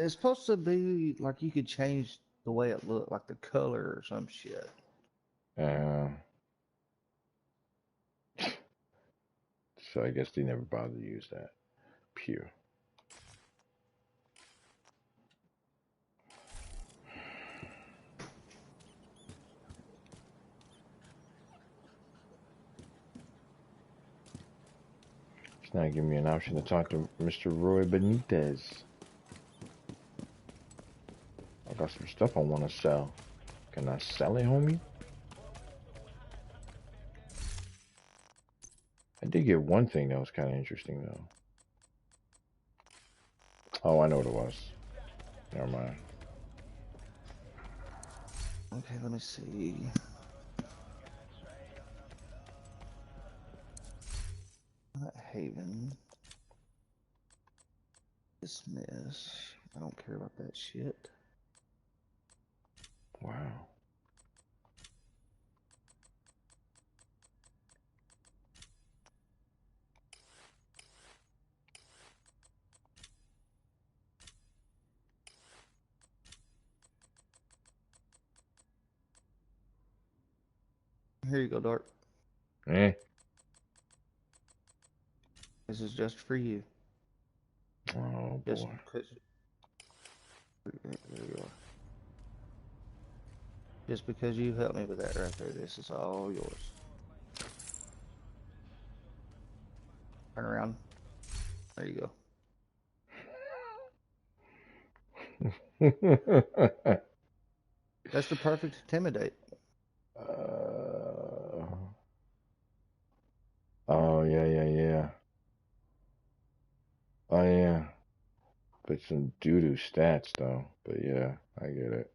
It's supposed to be like you could change the way it looked, like the color or some shit. So I guess they never bothered to use that. Pew. It's not giving me an option to talk to Mr. Roy Benitez. I got some stuff I want to sell. Can I sell it, homie? I did get one thing that was kind of interesting, though. Oh, I know what it was. Never mind. Okay, let me see. Haven. Dismiss. I don't care about that shit. Wow. Here you go, Dart. Eh? This is just for you. Oh, Just boy. there you are. Just because you helped me with that right there, this is all yours. Turn around. There you go. That's the perfect intimidate. Oh, yeah. Oh, yeah. But some doo-doo stats, though. But yeah, I get it.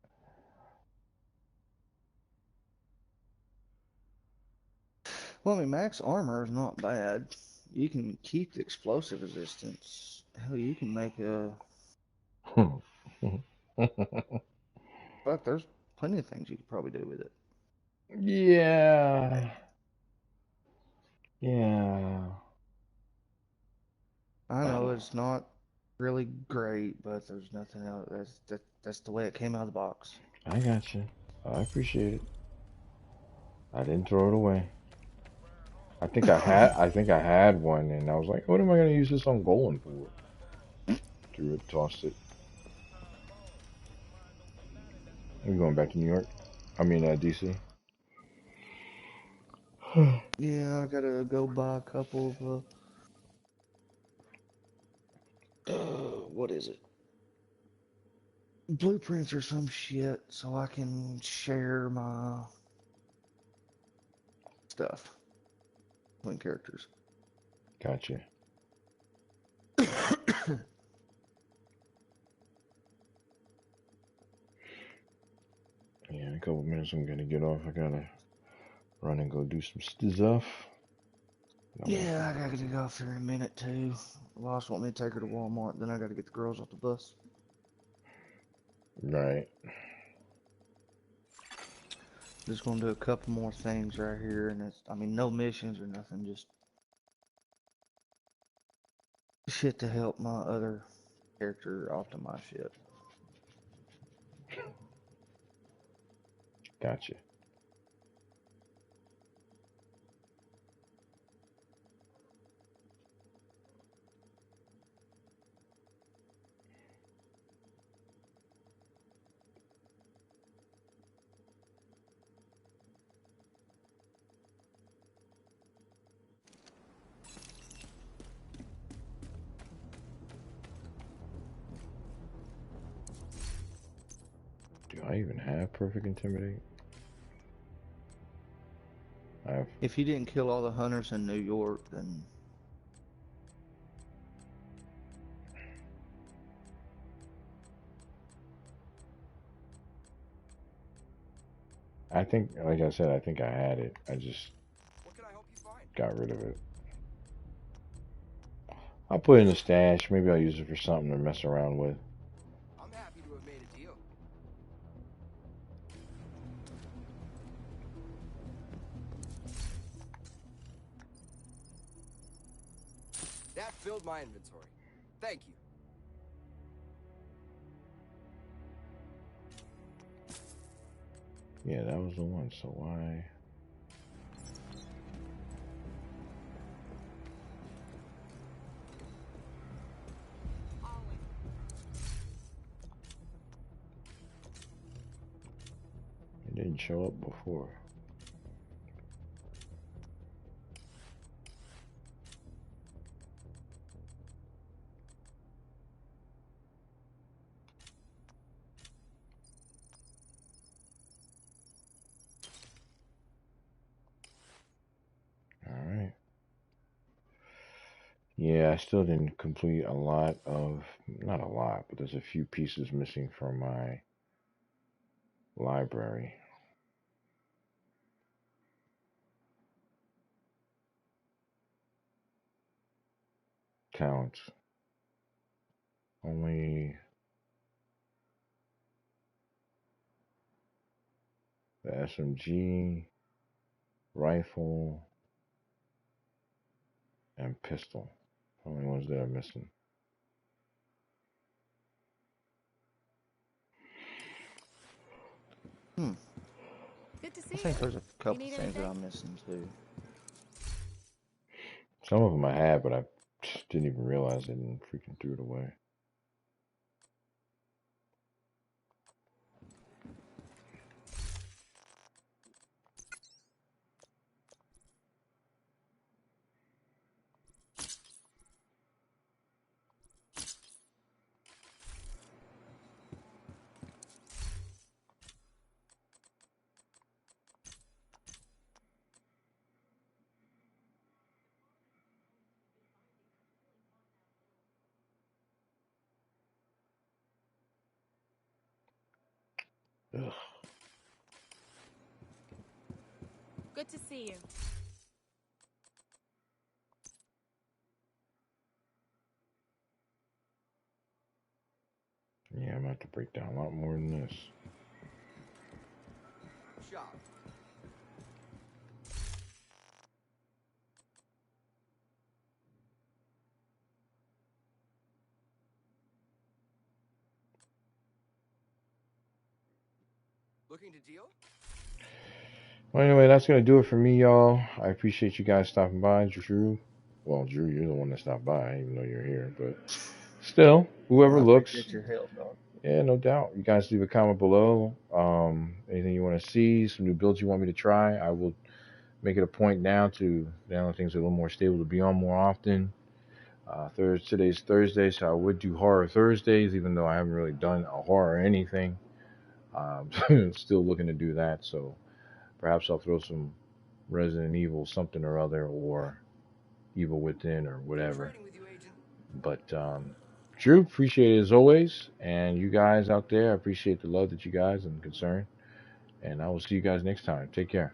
Well, I mean, max armor is not bad. You can keep the explosive resistance. Hell, you can make a... Fuck, there's plenty of things you could probably do with it. Yeah. I I know it's not really great, but there's nothing else. That's the way it came out of the box. I got you. I appreciate it. I didn't throw it away. I think I had one, and I was like, what am I gonna use this on Golan for? Threw it, tossed it. We're going back to New York. I mean, DC. Yeah, I gotta go buy a couple of what is it? Blueprints or some shit, so I can share my stuff between characters. Gotcha. Yeah, in a couple minutes I'm gonna get off. I gotta run and go do some stuff. Yeah, I gotta get off there in a minute too. Lost want me to take her to Walmart, then I gotta get the girls off the bus. Right. Just gonna do a couple more things right here, and I mean, no missions or nothing, just shit to help my other character optimize shit. Gotcha. Do I even have perfect intimidate? If you didn't kill all the hunters in New York, then I think, like I said, I think I had it. I just got rid of it. I'll put it in the stash. Maybe I'll use it for something to mess around with. I'm happy to have made a deal. That filled my inventory. Thank you. Yeah, that was the one. So why? It didn't show up before. All right. Yeah, I still didn't complete a lot of, not a lot, but there's a few pieces missing from my library. Talents. Only the SMG, rifle, and pistol. Only ones that are missing. Good to I see think you. there's a You couple need things that anything? I'm missing too. Some of them I had, but I just didn't even realize it and freaking threw it away. Ugh. Good to see you. Yeah, I'm gonna have to break down a lot more than this. Shop. Looking to deal? Well, anyway, that's gonna do it for me, y'all. I appreciate you guys stopping by, Drew. Well, Drew, you're the one that stopped by, even though you're here. But still, whoever I looks, appreciate your help, dog. yeah, no doubt. You guys leave a comment below. Anything you want to see, some new builds you want me to try. I will make it a point now to now that things are a little more stable to be on more often. Today's Thursday, so I would do horror Thursdays, even though I haven't really done a horror or anything. Still looking to do that, so perhaps I'll throw some Resident Evil something or other, or Evil Within, or whatever. But Drew, appreciate it as always, and you guys out there, I appreciate the love that you guys and concern. And I will see you guys next time. Take care.